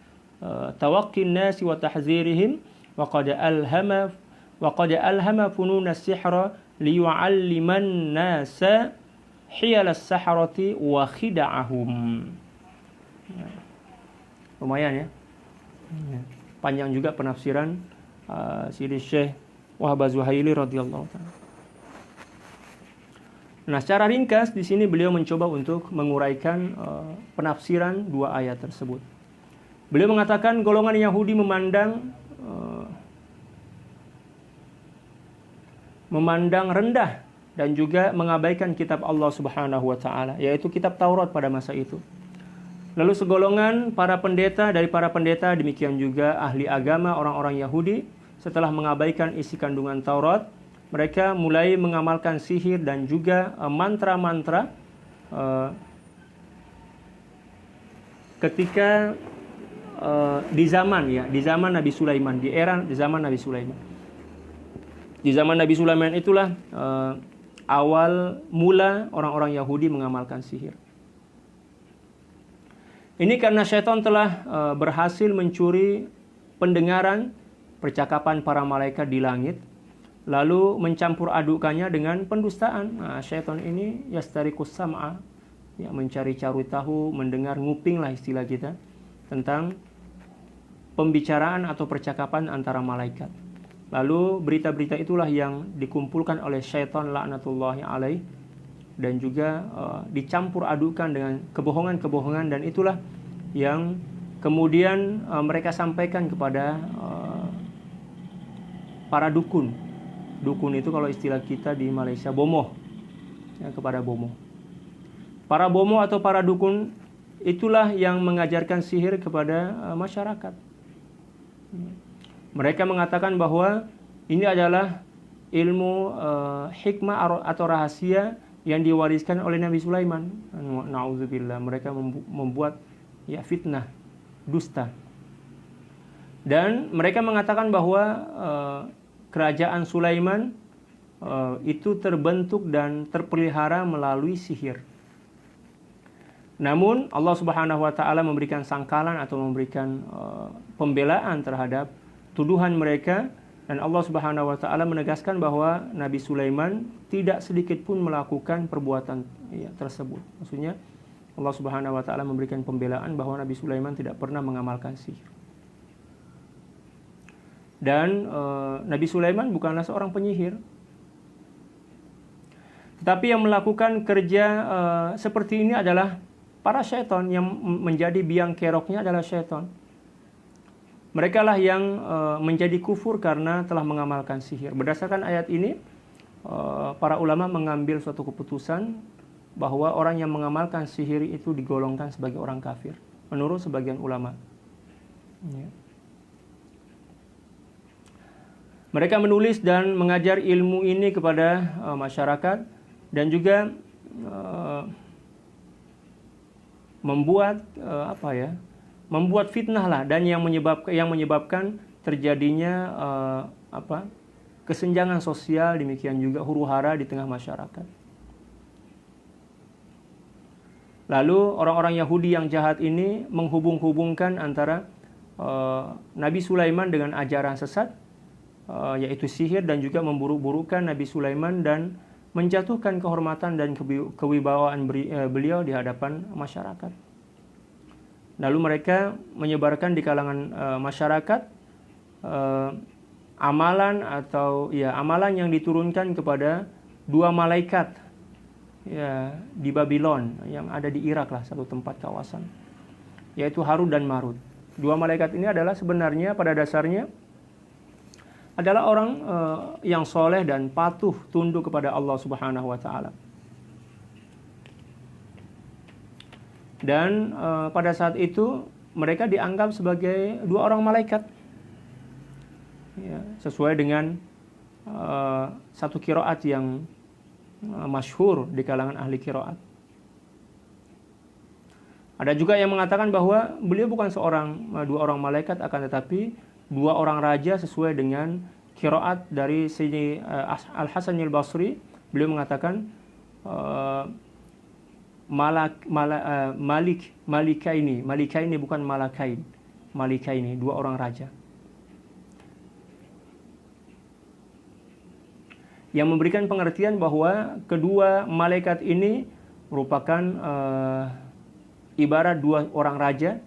توقي الناس وتحذيرهم وقد ألهم فنون السحر ليعلم الناس حيل السحرة وخدعهم. Lumayan ya. Panjang juga penafsiran Sidi Syekh Wahbah Zuhaili radhiyallahu taala. Nah, secara ringkas di sini beliau mencoba untuk menguraikan penafsiran dua ayat tersebut. Beliau mengatakan golongan Yahudi memandang rendah dan juga mengabaikan kitab Allah Subhanahu wa taala, yaitu kitab Taurat pada masa itu. Lalu segolongan para pendeta demikian juga ahli agama orang-orang Yahudi setelah mengabaikan isi kandungan Taurat, mereka mulai mengamalkan sihir dan juga mantra-mantra ketika di zaman Nabi Sulaiman, di zaman Nabi Sulaiman. Di zaman Nabi Sulaiman itulah awal mula orang-orang Yahudi mengamalkan sihir. Ini karena syaitan telah berhasil mencuri pendengaran percakapan para malaikat di langit, lalu mencampur adukannya dengan pendustaan. Nah, syaitan ini yastariqus sam'a, ya, mencari-cari tahu, mendengar, nguping lah istilah kita, tentang pembicaraan atau percakapan antara malaikat. Lalu berita-berita itulah yang dikumpulkan oleh syaitan laknatullahi alaih dan juga dicampur adukan dengan kebohongan-kebohongan, dan itulah yang kemudian mereka sampaikan kepada para dukun. Dukun itu kalau istilah kita di Malaysia bomoh, ya, kepada bomoh. Para bomoh atau para dukun itulah yang mengajarkan sihir kepada masyarakat. Mereka mengatakan bahwa ini adalah ilmu hikmah atau rahasia yang diwariskan oleh Nabi Sulaiman. Na'udzubillah, mereka membuat ya fitnah, dusta. Dan mereka mengatakan bahwa kerajaan Sulaiman itu terbentuk dan terpelihara melalui sihir. Namun Allah Subhanahu wa taala memberikan sangkalan atau memberikan pembelaan terhadap tuduhan mereka, dan Allah Subhanahu wa taala menegaskan bahwa Nabi Sulaiman tidak sedikit pun melakukan perbuatan tersebut. Maksudnya Allah Subhanahu wa taala memberikan pembelaan bahwa Nabi Sulaiman tidak pernah mengamalkan sihir. Dan Nabi Sulaiman bukanlah seorang penyihir, tetapi yang melakukan kerja seperti ini adalah para syaitan, yang menjadi biang keroknya adalah syaitan. Mereka lah yang menjadi kufur karena telah mengamalkan sihir. Berdasarkan ayat ini, para ulama mengambil suatu keputusan bahwa orang yang mengamalkan sihir itu digolongkan sebagai orang kafir, menurut sebagian ulama. Ya. Mereka menulis dan mengajar ilmu ini kepada masyarakat, dan juga membuat fitnah lah, dan yang menyebabkan terjadinya kesenjangan sosial, demikian juga huru-hara di tengah masyarakat. Lalu orang-orang Yahudi yang jahat ini menghubung-hubungkan antara Nabi Sulaiman dengan ajaran sesat, yaitu sihir, dan juga memburuk-burukkan Nabi Sulaiman dan menjatuhkan kehormatan dan kewibawaan beliau di hadapan masyarakat. Lalu mereka menyebarkan di kalangan masyarakat amalan yang diturunkan kepada dua malaikat di Babylon yang ada di Irak lah, satu tempat kawasan, yaitu Harut dan Marut. Dua malaikat ini adalah sebenarnya pada dasarnya adalah orang yang soleh dan patuh tunduk kepada Allah Subhanahu wa taala. Dan pada saat itu mereka dianggap sebagai dua orang malaikat, ya, sesuai dengan satu qiraat yang masyhur di kalangan ahli qiraat. Ada juga yang mengatakan bahwa beliau bukan dua orang malaikat, akan tetapi dua orang raja sesuai dengan qiraat dari Sayyidi Al-Hasan Al-Basri. Beliau mengatakan malikaini bukan malakain, malikaini, dua orang raja. Yang memberikan pengertian bahwa kedua malaikat ini merupakan ibarat dua orang raja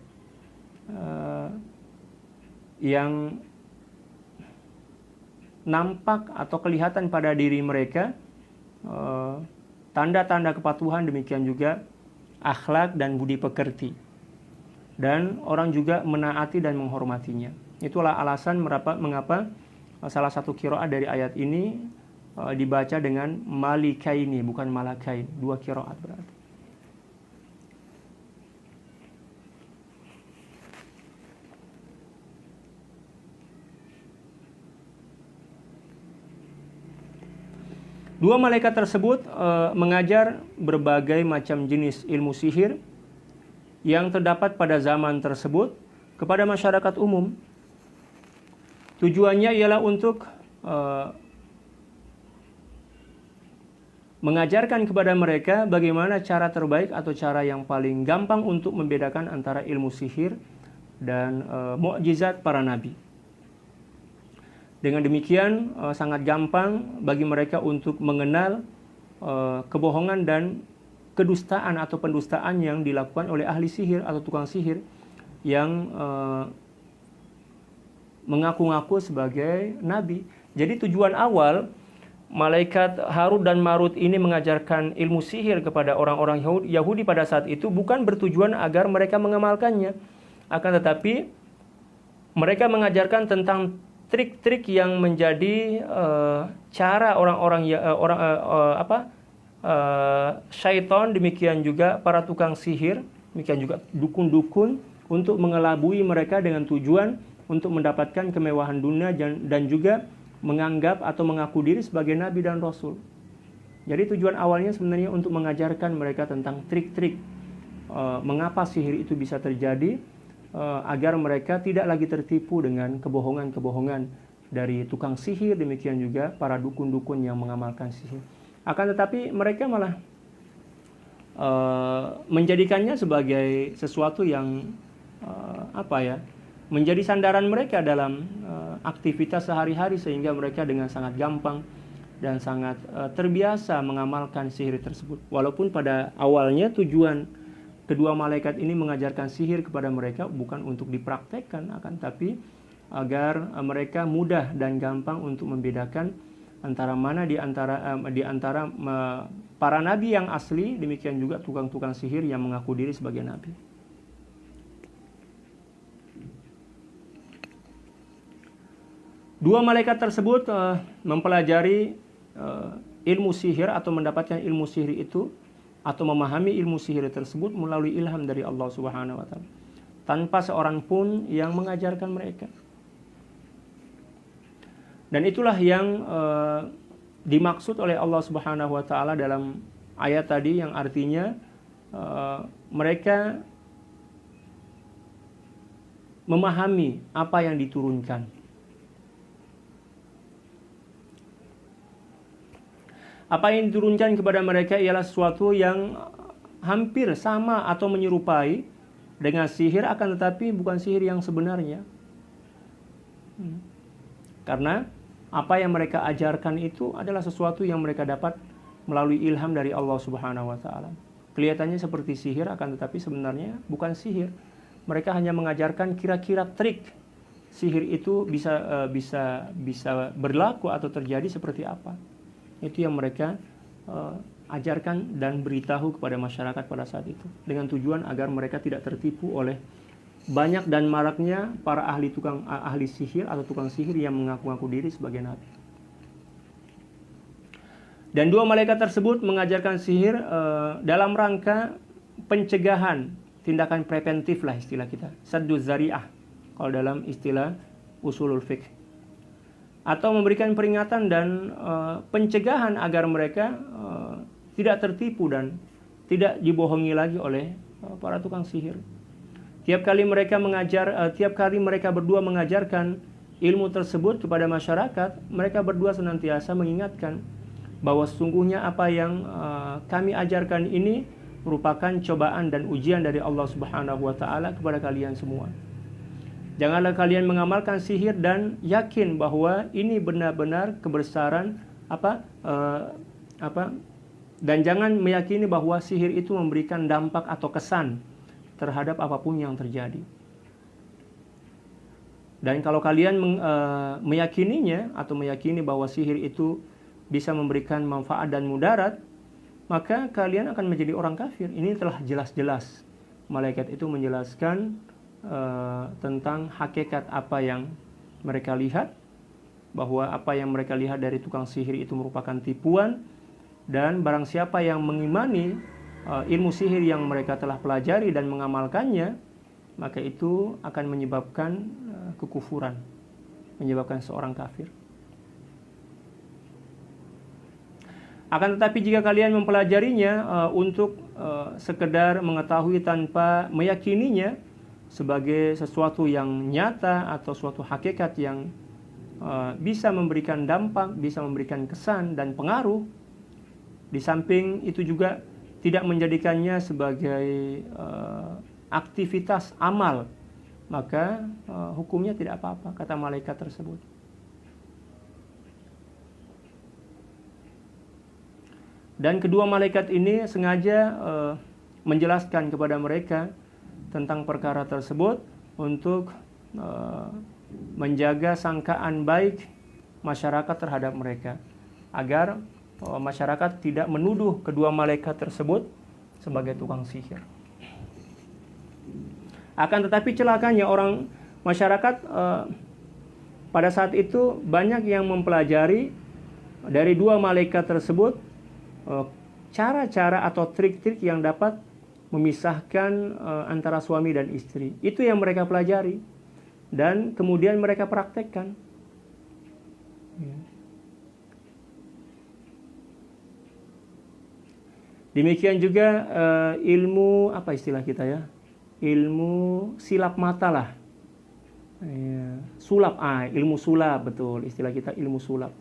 yang nampak atau kelihatan pada diri mereka tanda-tanda kepatuhan, demikian juga akhlak dan budi pekerti. Dan orang juga menaati dan menghormatinya. Itulah alasan mengapa salah satu qiraat dari ayat ini dibaca dengan malikaini, bukan malakain. Dua qiraat berarti. Dua malaikat tersebut mengajar berbagai macam jenis ilmu sihir yang terdapat pada zaman tersebut kepada masyarakat umum. Tujuannya ialah untuk mengajarkan kepada mereka bagaimana cara terbaik atau cara yang paling gampang untuk membedakan antara ilmu sihir dan mukjizat para nabi. Dengan demikian sangat gampang bagi mereka untuk mengenal kebohongan dan kedustaan atau pendustaan yang dilakukan oleh ahli sihir atau tukang sihir yang mengaku-ngaku sebagai nabi. Jadi tujuan awal malaikat Harut dan Marut ini mengajarkan ilmu sihir kepada orang-orang Yahudi pada saat itu bukan bertujuan agar mereka mengamalkannya, akan tetapi mereka mengajarkan tentang trik-trik yang menjadi cara orang-orang syaitan, demikian juga para tukang sihir, demikian juga dukun-dukun untuk mengelabui mereka dengan tujuan untuk mendapatkan kemewahan dunia dan juga menganggap atau mengaku diri sebagai nabi dan rasul. Jadi tujuan awalnya sebenarnya untuk mengajarkan mereka tentang trik-trik mengapa sihir itu bisa terjadi, agar mereka tidak lagi tertipu dengan kebohongan-kebohongan dari tukang sihir, demikian juga para dukun-dukun yang mengamalkan sihir. Akan tetapi mereka malah menjadikannya sebagai sesuatu yang menjadi sandaran mereka dalam aktivitas sehari-hari, sehingga mereka dengan sangat gampang dan sangat terbiasa mengamalkan sihir tersebut. Walaupun pada awalnya tujuan kedua malaikat ini mengajarkan sihir kepada mereka bukan untuk dipraktekkan, akan tapi agar mereka mudah dan gampang untuk membedakan antara mana di antara para nabi yang asli, demikian juga tukang-tukang sihir yang mengaku diri sebagai nabi. Dua malaikat tersebut mempelajari ilmu sihir atau mendapatkan ilmu sihir itu atau memahami ilmu sihir tersebut melalui ilham dari Allah Subhanahu wa taala, tanpa seorang pun yang mengajarkan mereka. Dan itulah yang dimaksud oleh Allah Subhanahu wa taala dalam ayat tadi, yang artinya mereka memahami apa yang diturunkan. Apa yang diturunkan kepada mereka ialah sesuatu yang hampir sama atau menyerupai dengan sihir, akan tetapi bukan sihir yang sebenarnya. Karena apa yang mereka ajarkan itu adalah sesuatu yang mereka dapat melalui ilham dari Allah Subhanahu wa taala. Kelihatannya seperti sihir, akan tetapi sebenarnya bukan sihir. Mereka hanya mengajarkan kira-kira trik sihir itu bisa berlaku atau terjadi seperti apa. Itu yang mereka ajarkan dan beritahu kepada masyarakat pada saat itu, dengan tujuan agar mereka tidak tertipu oleh banyak dan maraknya para ahli sihir atau tukang sihir yang mengaku-ngaku diri sebagai nabi. Dan dua malaikat tersebut mengajarkan sihir dalam rangka pencegahan, tindakan preventif lah istilah kita, saddu zari'ah kalau dalam istilah usulul fiqh, atau memberikan peringatan dan pencegahan agar mereka tidak tertipu dan tidak dibohongi lagi oleh para tukang sihir. Tiap kali mereka berdua mengajarkan ilmu tersebut kepada masyarakat, mereka berdua senantiasa mengingatkan bahwa sesungguhnya apa yang kami ajarkan ini merupakan cobaan dan ujian dari Allah Subhanahu wa taala kepada kalian semua. Janganlah kalian mengamalkan sihir dan yakin bahwa ini benar-benar kebesaran dan jangan meyakini bahwa sihir itu memberikan dampak atau kesan terhadap apapun yang terjadi. Dan kalau kalian meyakininya atau meyakini bahwa sihir itu bisa memberikan manfaat dan mudarat, maka kalian akan menjadi orang kafir. Ini telah jelas-jelas malaikat itu menjelaskan tentang hakikat apa yang mereka lihat, bahwa apa yang mereka lihat dari tukang sihir itu merupakan tipuan, dan barang siapa yang mengimani ilmu sihir yang mereka telah pelajari dan mengamalkannya, maka itu akan menyebabkan kekufuran, menyebabkan seorang kafir. Akan tetapi jika kalian mempelajarinya untuk sekedar mengetahui tanpa meyakininya sebagai sesuatu yang nyata atau suatu hakikat yang bisa memberikan dampak, bisa memberikan kesan dan pengaruh, di samping itu juga tidak menjadikannya sebagai aktivitas amal, maka hukumnya tidak apa-apa, kata malaikat tersebut. Dan kedua malaikat ini sengaja menjelaskan kepada mereka tentang perkara tersebut untuk menjaga sangkaan baik masyarakat terhadap mereka, agar masyarakat tidak menuduh kedua malaikat tersebut sebagai tukang sihir. Akan tetapi celakanya orang masyarakat pada saat itu banyak yang mempelajari dari dua malaikat tersebut cara-cara atau trik-trik yang dapat memisahkan antara suami dan istri. Itu yang mereka pelajari dan kemudian mereka praktekkan. Demikian juga ilmu, apa istilah kita ya, ilmu silap mata lah, sulap, ilmu sulap, betul istilah kita, ilmu sulap.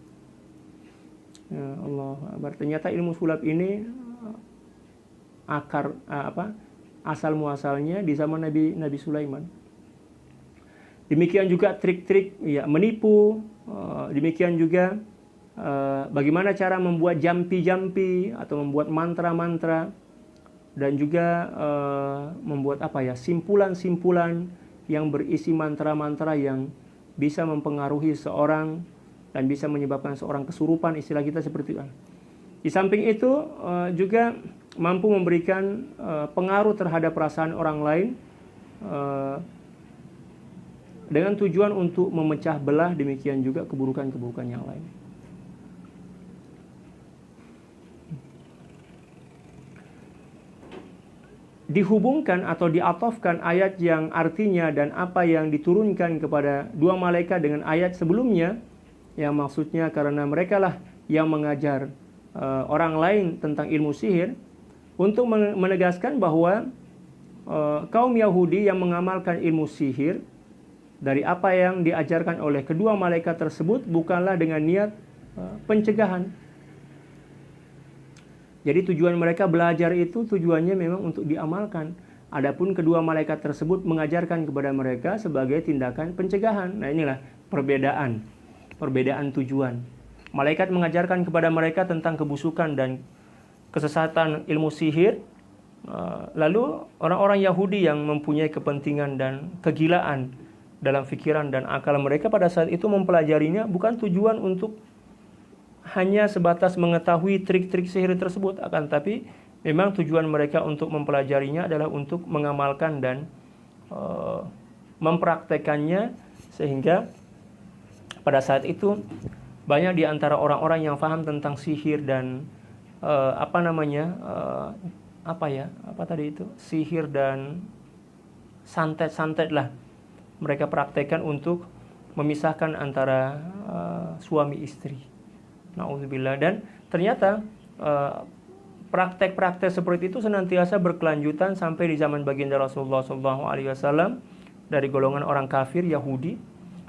Ya Allah, ternyata ilmu sulap ini asal muasalnya di zaman Nabi Sulaiman. Demikian juga trik-trik ya menipu, demikian juga bagaimana cara membuat jampi-jampi atau membuat mantra-mantra, dan juga membuat simpulan-simpulan yang berisi mantra-mantra yang bisa mempengaruhi seorang dan bisa menyebabkan seorang kesurupan, istilah kita seperti itu. Di samping itu juga mampu memberikan pengaruh terhadap perasaan orang lain dengan tujuan untuk memecah belah, demikian juga keburukan-keburukan yang lain. Dihubungkan atau diatofkan ayat yang artinya dan apa yang diturunkan kepada dua malaikat dengan ayat sebelumnya, yang maksudnya karena mereka lah yang mengajar orang lain tentang ilmu sihir, untuk menegaskan bahwa kaum Yahudi yang mengamalkan ilmu sihir dari apa yang diajarkan oleh kedua malaikat tersebut bukanlah dengan niat pencegahan. Jadi tujuan mereka belajar itu tujuannya memang untuk diamalkan. Adapun kedua malaikat tersebut mengajarkan kepada mereka sebagai tindakan pencegahan. Nah, inilah perbedaan tujuan. Malaikat mengajarkan kepada mereka tentang kebusukan dan kesesatan ilmu sihir. Lalu orang-orang Yahudi yang mempunyai kepentingan dan kegilaan dalam fikiran dan akal mereka pada saat itu mempelajarinya bukan tujuan untuk hanya sebatas mengetahui trik-trik sihir tersebut, akan tapi memang tujuan mereka untuk mempelajarinya adalah untuk mengamalkan dan mempraktekannya, sehingga pada saat itu banyak di antara orang-orang yang paham tentang sihir dan sihir dan santet-santet lah mereka praktekkan untuk memisahkan antara suami istri. Na'udzubillah. Dan ternyata praktek-praktek seperti itu senantiasa berkelanjutan sampai di zaman baginda Rasulullah SAW dari golongan orang kafir Yahudi,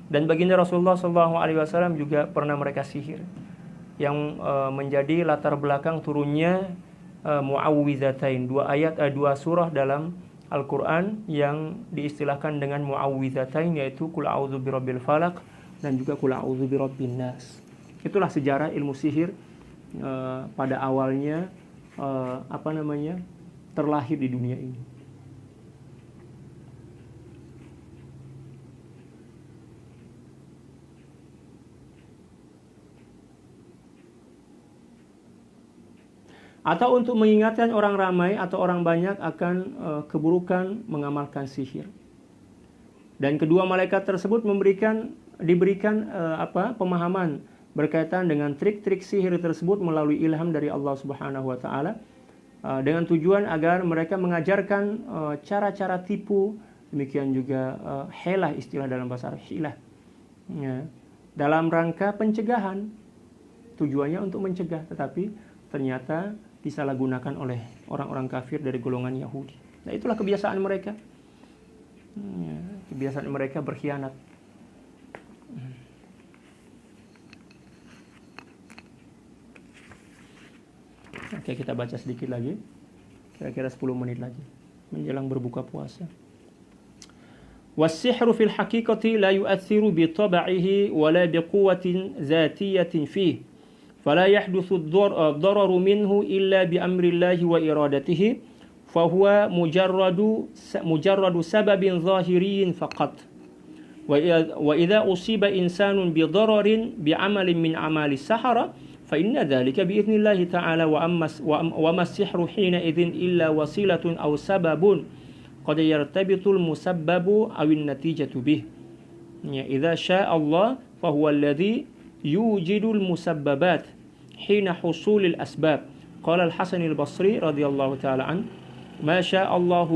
dan baginda Rasulullah SAW juga pernah mereka sihir, yang menjadi latar belakang turunnya Mu'awwidzatain, dua surah dalam Al-Quran yang diistilahkan dengan Mu'awwidzatain, yaitu Qul a'udzu birabbil falaq dan juga Qul a'udzu birabbin nas. Itulah sejarah ilmu sihir pada awalnya terlahir di dunia ini. atau untuk mengingatkan orang ramai atau orang banyak akan keburukan mengamalkan sihir. Dan kedua malaikat tersebut diberikan pemahaman berkaitan dengan trik-trik sihir tersebut melalui ilham dari Allah Subhanahu wa taala, dengan tujuan agar mereka mengajarkan cara-cara tipu, demikian juga helah, istilah dalam bahasa Arab hilah, ya, dalam rangka pencegahan. Tujuannya untuk mencegah, tetapi ternyata disalahgunakan oleh orang-orang kafir dari golongan Yahudi. Nah, itulah kebiasaan mereka. Kebiasaan mereka berkhianat. Oke, kita baca sedikit lagi. Kira-kira 10 menit lagi menjelang berbuka puasa. Was-sihru fil haqiqati la yu'athiru bi tab'ihi wa la bi quwwatin zatiyatin fihi. فلا يحدث الضرر منه إلا بأمر الله وإرادته فهو مجرد سبب ظاهري فقط وإذا أصيب إنسان بضرر بعمل من أعمال السحرة فإن ذلك بإذن الله تعالى وما السحر حينئذ إلا وسيلة أو سبب قد يرتبط المسبب أو النتيجة به إذا شاء الله فهو الذي يوجد المسببات حين حصول الأسباب قال الحسن البصري رضي الله تعالى عنه ما شاء الله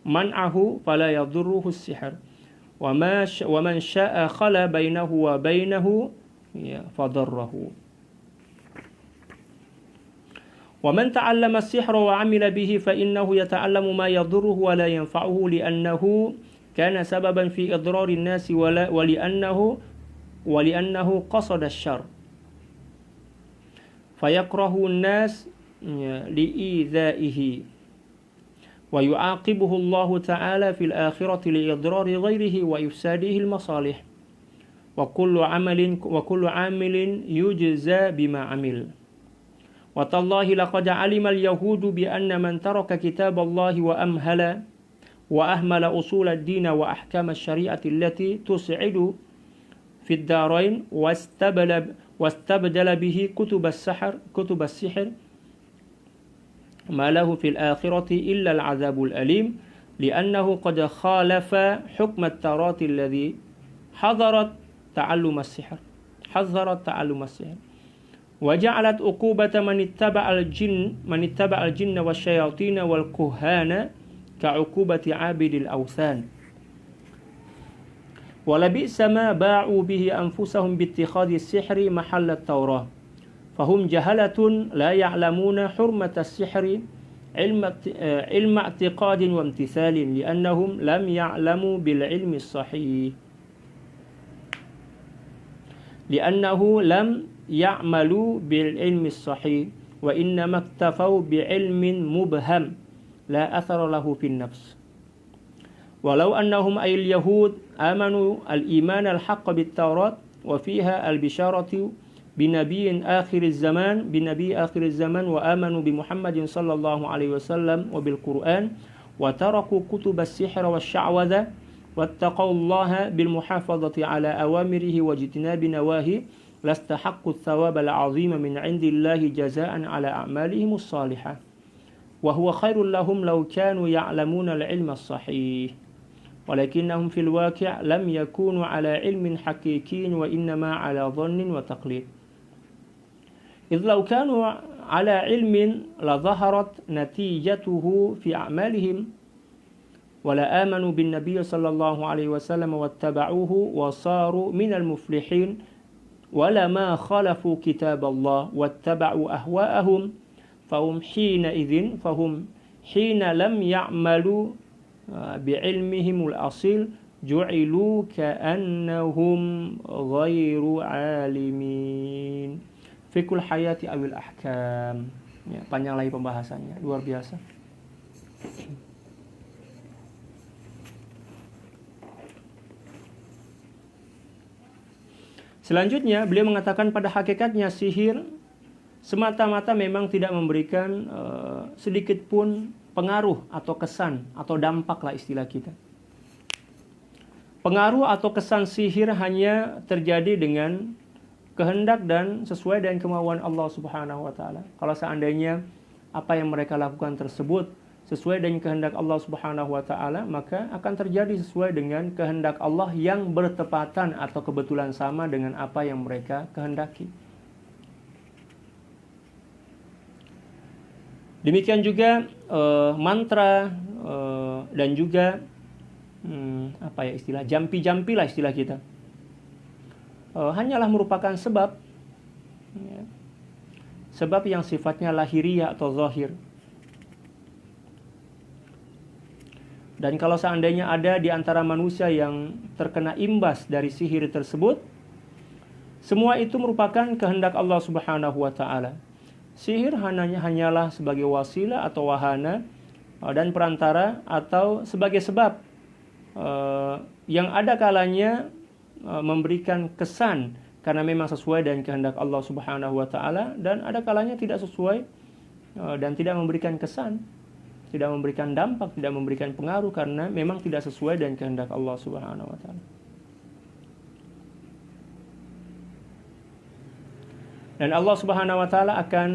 منعه فلا يضره السحر ومن شاء خلا بينه وبينه فضره ومن تعلم السحر وعمل به فإنه يتعلم ما يضره ولا ينفعه لأنه كان سببا في إضرار الناس ولأنه قصد الشر فيكره الناس لإيذائه ويعاقبه الله تعالى في الآخرة لإضرار غيره وإفساده المصالح وكل عامل يجزى بما عمل وتالله لقد علم اليهود بأن من ترك كتاب الله وأهمل أصول الدين وأحكام الشريعة التي تسعد في الدارين واستبدل به كتب السحر ما له في الآخرة إلا العذاب الأليم لأنه قد خالف حكم التوراة الذي حظرت تعلم السحر وجعلت عقوبة من اتبع الجن والشياطين والكهان كعقوبة عابد الأوثان ولبئس ما باعوا به أنفسهم باتخاذ السحر محل التوراة فهم جهلة لا يعلمون حرمة السحر علم اعتقاد وامتثال لأنهم لم يعلموا بالعلم الصحيح وإنما اكتفوا بعلم مبهم لا أثر له في النفس ولو أنهم أي اليهود آمنوا الإيمان الحق بالتوراة وفيها البشارة بنبي آخر الزمان وآمنوا بمحمد صلى الله عليه وسلم وبالقرآن وتركوا كتب السحر والشعوذة واتقوا الله بالمحافظة على أوامره واجتناب نواهيه لاستحقوا الثواب العظيم من عند الله جزاء على أعمالهم الصالحة وهو خير لهم لو كانوا يعلمون العلم الصحيح ولكنهم في الواقع لم يكونوا على علم حقيقي وإنما على ظن وتقليد إذ لو كانوا على علم لظهرت نتيجته في أعمالهم ولا آمنوا بالنبي صلى الله عليه وسلم واتبعوه وصاروا من المفلحين ولما خالفوا كتاب الله واتبعوا أهواءهم فهم حين لم يعملوا بعلمهم الأصيل جعلوا كأنهم غير عالمين fikul hayati awil ahkam. Ya, panjang lagi pembahasannya, luar biasa. Selanjutnya beliau mengatakan pada hakikatnya sihir semata-mata memang tidak memberikan sedikit pun pengaruh atau kesan atau dampak lah istilah kita. Pengaruh atau kesan sihir hanya terjadi dengan kehendak dan sesuai dengan kemauan Allah Subhanahu wa taala. Kalau seandainya apa yang mereka lakukan tersebut sesuai dengan kehendak Allah Subhanahu wa taala, maka akan terjadi sesuai dengan kehendak Allah yang bertepatan atau kebetulan sama dengan apa yang mereka kehendaki. Demikian juga mantra dan juga jampi-jampi lah istilah kita. Hanyalah merupakan sebab yang sifatnya lahiriah atau zahir. Dan kalau seandainya ada di antara manusia yang terkena imbas dari sihir tersebut, semua itu merupakan kehendak Allah Subhanahu wa taala. Sihir hanyalah sebagai wasilah atau wahana dan perantara atau sebagai sebab yang ada kalanya memberikan kesan karena memang sesuai dengan kehendak Allah Subhanahu wa taala, dan ada kalanya tidak sesuai dan tidak memberikan kesan, tidak memberikan dampak, tidak memberikan pengaruh karena memang tidak sesuai dengan kehendak Allah Subhanahu wa taala. Dan Allah Subhanahu wa taala akan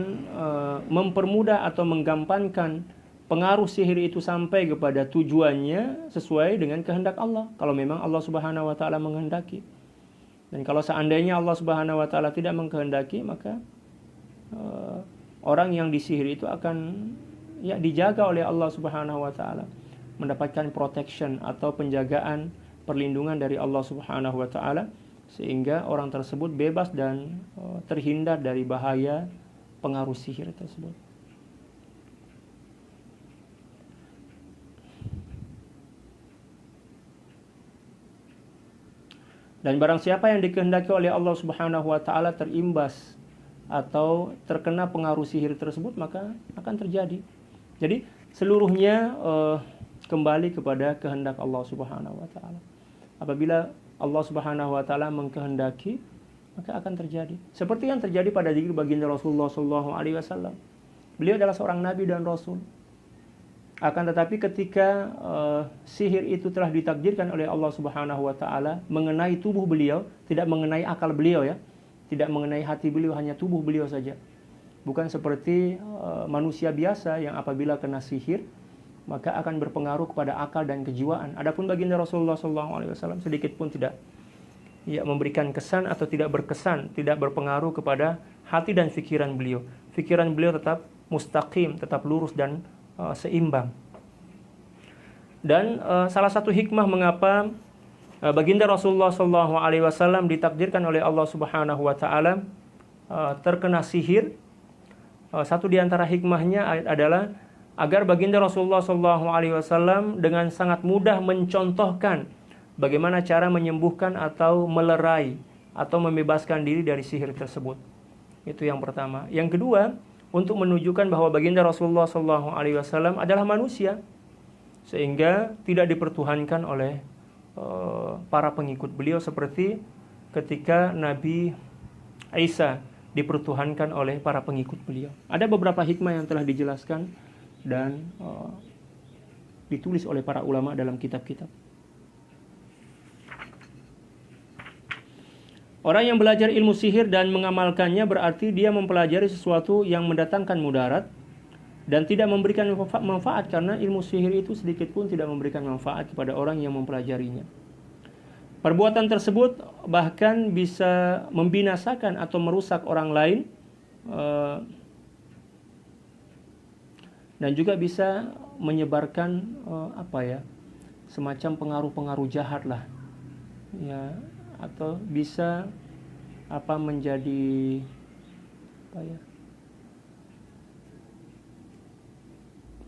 mempermudah atau menggampangkan pengaruh sihir itu sampai kepada tujuannya sesuai dengan kehendak Allah, kalau memang Allah Subhanahu wa taala menghendaki. Dan kalau seandainya Allah Subhanahu wa taala tidak menghendaki, maka orang yang disihir itu akan dijaga oleh Allah Subhanahu wa taala, mendapatkan protection atau penjagaan, perlindungan dari Allah Subhanahu wa taala, sehingga orang tersebut bebas dan terhindar dari bahaya pengaruh sihir tersebut. Dan barang siapa yang dikehendaki oleh Allah Subhanahu wa taala terimbas atau terkena pengaruh sihir tersebut, maka akan terjadi. Jadi seluruhnya kembali kepada kehendak Allah Subhanahu wa taala. Apabila Allah Subhanahu wa taala mengkehendaki, maka akan terjadi. Seperti yang terjadi pada diri baginda Rasulullah sallallahu alaihi wasallam. Beliau adalah seorang nabi dan rasul. Akan tetapi ketika sihir itu telah ditakdirkan oleh Allah Subhanahu wa taala mengenai tubuh beliau, tidak mengenai akal beliau ya, tidak mengenai hati beliau, hanya tubuh beliau saja. Bukan seperti manusia biasa yang apabila kena sihir maka akan berpengaruh kepada akal dan kejiwaan. Adapun baginda Rasulullah SAW sedikit pun tidak memberikan kesan atau tidak berkesan, tidak berpengaruh kepada hati dan pikiran beliau. Pikiran beliau tetap mustaqim, tetap lurus dan seimbang. Dan salah satu hikmah mengapa baginda Rasulullah SAW ditakdirkan oleh Allah Subhanahu wa taala terkena sihir, satu di antara hikmahnya adalah agar baginda Rasulullah SAW dengan sangat mudah mencontohkan bagaimana cara menyembuhkan atau melerai atau membebaskan diri dari sihir tersebut. Itu yang pertama. Yang kedua, untuk menunjukkan bahwa baginda Rasulullah SAW adalah manusia, sehingga tidak dipertuhankan oleh para pengikut beliau seperti ketika Nabi Isa dipertuhankan oleh para pengikut beliau. Ada beberapa hikmah yang telah dijelaskan dan ditulis oleh para ulama dalam kitab-kitab. Orang yang belajar ilmu sihir dan mengamalkannya berarti dia mempelajari sesuatu yang mendatangkan mudarat dan tidak memberikan manfaat, karena ilmu sihir itu sedikit pun tidak memberikan manfaat kepada orang yang mempelajarinya. Perbuatan tersebut bahkan bisa membinasakan atau merusak orang lain, dan juga bisa menyebarkan semacam pengaruh-pengaruh jahat lah, ya, atau bisa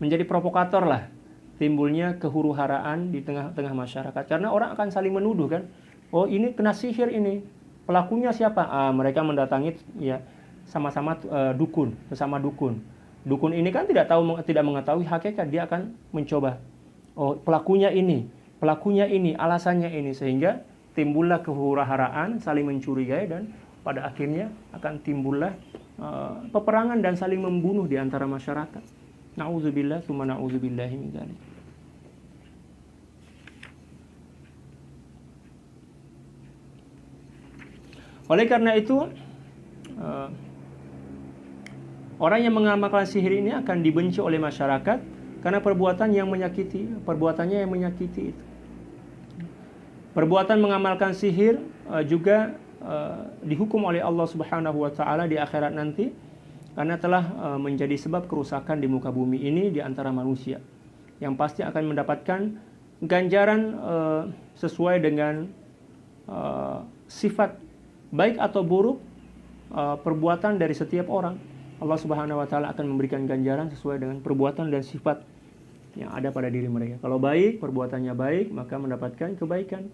menjadi provokator lah, timbulnya kehuru-haraan di tengah-tengah masyarakat, karena orang akan saling menuduh kan, oh ini kena sihir, ini pelakunya siapa? Mereka mendatangi sama-sama dukun, sesama dukun. Dukun ini kan tidak mengetahui hakikat, dia akan mencoba, oh pelakunya ini, alasannya ini, sehingga timbullah kehuru-haraan, saling mencurigai, dan pada akhirnya akan timbullah peperangan dan saling membunuh di antara masyarakat. Na'udzubillah, tsumma na'udzubillahi min dzalik. Oleh karena itu, Orang yang mengamalkan sihir ini akan dibenci oleh masyarakat karena perbuatannya yang menyakiti itu. Perbuatan mengamalkan sihir juga dihukum oleh Allah Subhanahu wa taala di akhirat nanti karena telah menjadi sebab kerusakan di muka bumi ini di antara manusia. Yang pasti akan mendapatkan ganjaran sesuai dengan sifat baik atau buruk perbuatan dari setiap orang. Allah Subhanahu wa taala akan memberikan ganjaran sesuai dengan perbuatan dan sifat yang ada pada diri mereka. Kalau baik, perbuatannya baik, maka mendapatkan kebaikan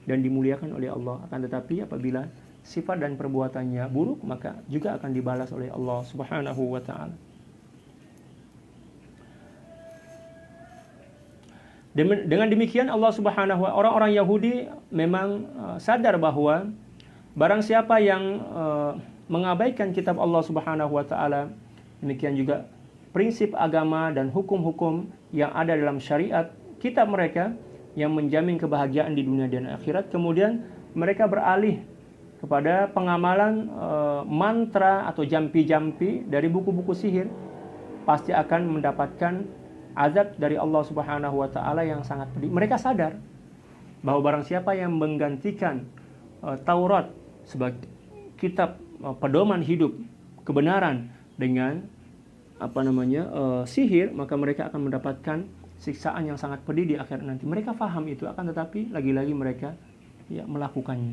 dan dimuliakan oleh Allah. Akan tetapi apabila sifat dan perbuatannya buruk, maka juga akan dibalas oleh Allah Subhanahu wa taala. Dengan demikian Allah Subhanahu wa orang-orang Yahudi memang sadar bahwa barang siapa yang mengabaikan kitab Allah Subhanahu wa taala, demikian juga prinsip agama dan hukum-hukum yang ada dalam syariat kitab mereka yang menjamin kebahagiaan di dunia dan akhirat, kemudian mereka beralih kepada pengamalan mantra atau jampi-jampi dari buku-buku sihir, pasti akan mendapatkan azab dari Allah Subhanahu wa taala yang sangat pedih. Mereka sadar bahwa barang siapa yang menggantikan Taurat sebagai kitab pedoman hidup kebenaran dengan sihir, maka mereka akan mendapatkan siksaan yang sangat pedih di akhirat nanti. Mereka faham itu, akan tetapi lagi-lagi mereka melakukannya.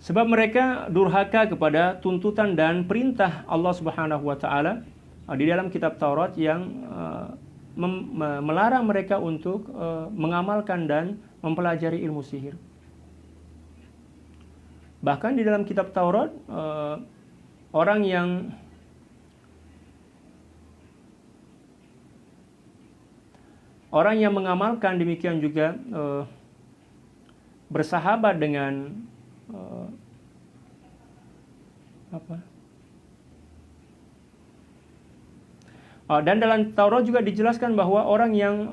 Sebab mereka durhaka kepada tuntutan dan perintah Allah Subhanahu wa taala di dalam kitab Taurat yang melarang mereka untuk mengamalkan dan mempelajari ilmu sihir. Bahkan di dalam kitab Taurat orang yang mengamalkan demikian juga bersahabat dengan dan dalam Taurat juga dijelaskan bahwa orang yang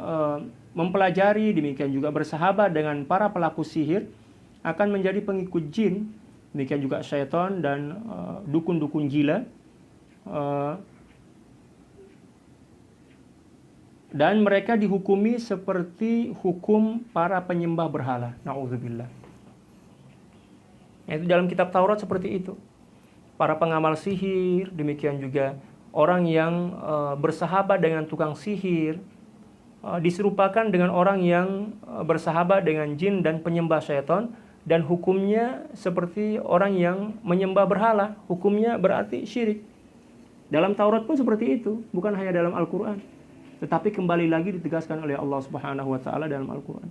mempelajari demikian juga bersahabat dengan para pelaku sihir akan menjadi pengikut jin, demikian juga syaitan dan dukun-dukun gila, dan mereka dihukumi seperti hukum para penyembah berhala. Na'udzubillah. Itu dalam kitab Taurat seperti itu. Para pengamal sihir, demikian juga orang yang bersahabat dengan tukang sihir, diserupakan dengan orang yang bersahabat dengan jin dan penyembah syaitan, dan hukumnya seperti orang yang menyembah berhala. Hukumnya berarti syirik. Dalam Taurat pun seperti itu, bukan hanya dalam Al-Quran, tetapi kembali lagi ditegaskan oleh Allah Subhanahu wa taala dalam Al-Quran.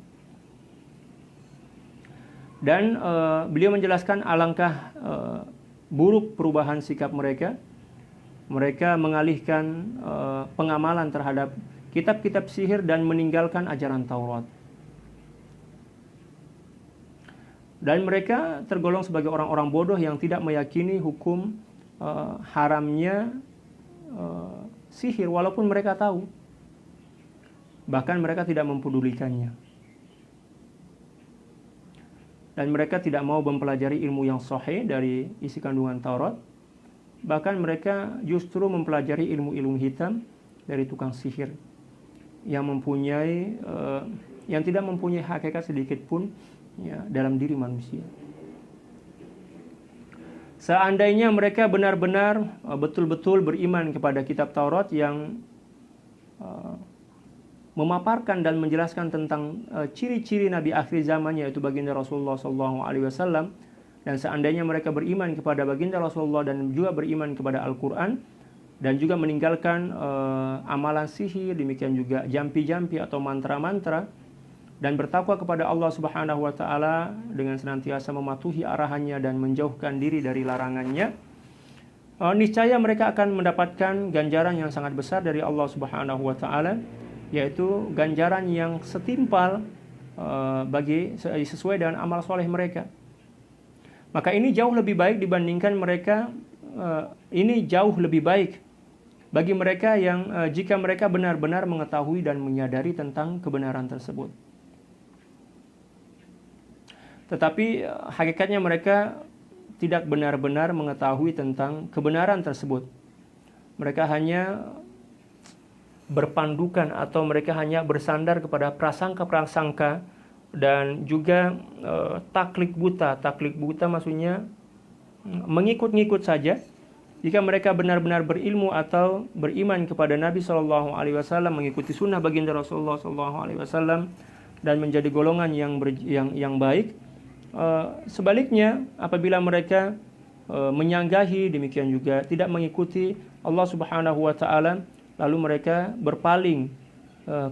Dan beliau menjelaskan alangkah buruk perubahan sikap mereka. Mereka mengalihkan pengamalan terhadap kitab-kitab sihir dan meninggalkan ajaran Taurat. Dan mereka tergolong sebagai orang-orang bodoh yang tidak meyakini hukum haramnya sihir, walaupun mereka tahu. Bahkan mereka tidak mempedulikannya. Dan mereka tidak mau mempelajari ilmu yang sahih dari isi kandungan Taurat. Bahkan mereka justru mempelajari ilmu-ilmu hitam dari tukang sihir yang tidak mempunyai hakikat sedikit pun dalam diri manusia. Seandainya mereka benar-benar betul-betul beriman kepada kitab Taurat yang memaparkan dan menjelaskan tentang ciri-ciri Nabi akhir zaman, yaitu baginda Rasulullah SAW, dan seandainya mereka beriman kepada baginda Rasulullah dan juga beriman kepada Al-Quran, dan juga meninggalkan amalan sihir, demikian juga jampi-jampi atau mantra-mantra, dan bertakwa kepada Allah Subhanahu wa taala dengan senantiasa mematuhi arahannya dan menjauhkan diri dari larangannya, niscaya mereka akan mendapatkan ganjaran yang sangat besar dari Allah Subhanahu wa taala, yaitu ganjaran yang setimpal sesuai dengan amal soleh mereka. Maka ini jauh lebih baik dibandingkan mereka, ini jauh lebih baik bagi mereka yang jika mereka benar-benar mengetahui dan menyadari tentang kebenaran tersebut. Tetapi hakikatnya mereka tidak benar-benar mengetahui tentang kebenaran tersebut. Mereka hanya berpandukan atau mereka hanya bersandar kepada prasangka-prasangka dan juga taklid buta. Taklid buta maksudnya mengikut-ngikut saja. Jika mereka benar-benar berilmu atau beriman kepada Nabi Shallallahu Alaihi Wasallam, mengikuti sunnah baginda Rasulullah Shallallahu Alaihi Wasallam dan menjadi golongan yang baik. Sebaliknya, apabila mereka menyanggahi, demikian juga tidak mengikuti Allah Subhanahu Wa Taala, lalu mereka berpaling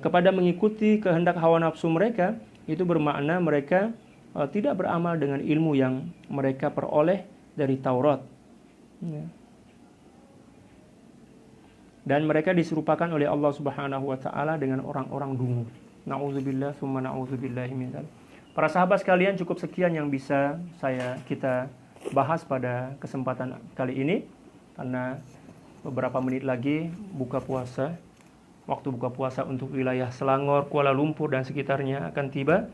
kepada mengikuti kehendak hawa nafsu mereka, itu bermakna mereka tidak beramal dengan ilmu yang mereka peroleh dari Taurat. Ya. Dan mereka diserupakan oleh Allah Subhanahu Wa Taala dengan orang-orang dungu. Na'udzubillah, summa na'udzubillahi min dzalik. Para sahabat sekalian, cukup sekian yang bisa kita bahas pada kesempatan kali ini, karena beberapa menit lagi buka puasa. Waktu buka puasa untuk wilayah Selangor, Kuala Lumpur dan sekitarnya akan tiba.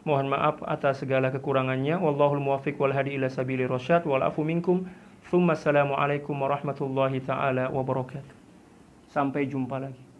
Mohon maaf atas segala kekurangannya. Wallahul muwaffiq wal hadi ila sabili rasyad wal afu minkum. Tsumma assalamu alaikum warahmatullahi taala wabarakatuh. Sampai jumpa lagi.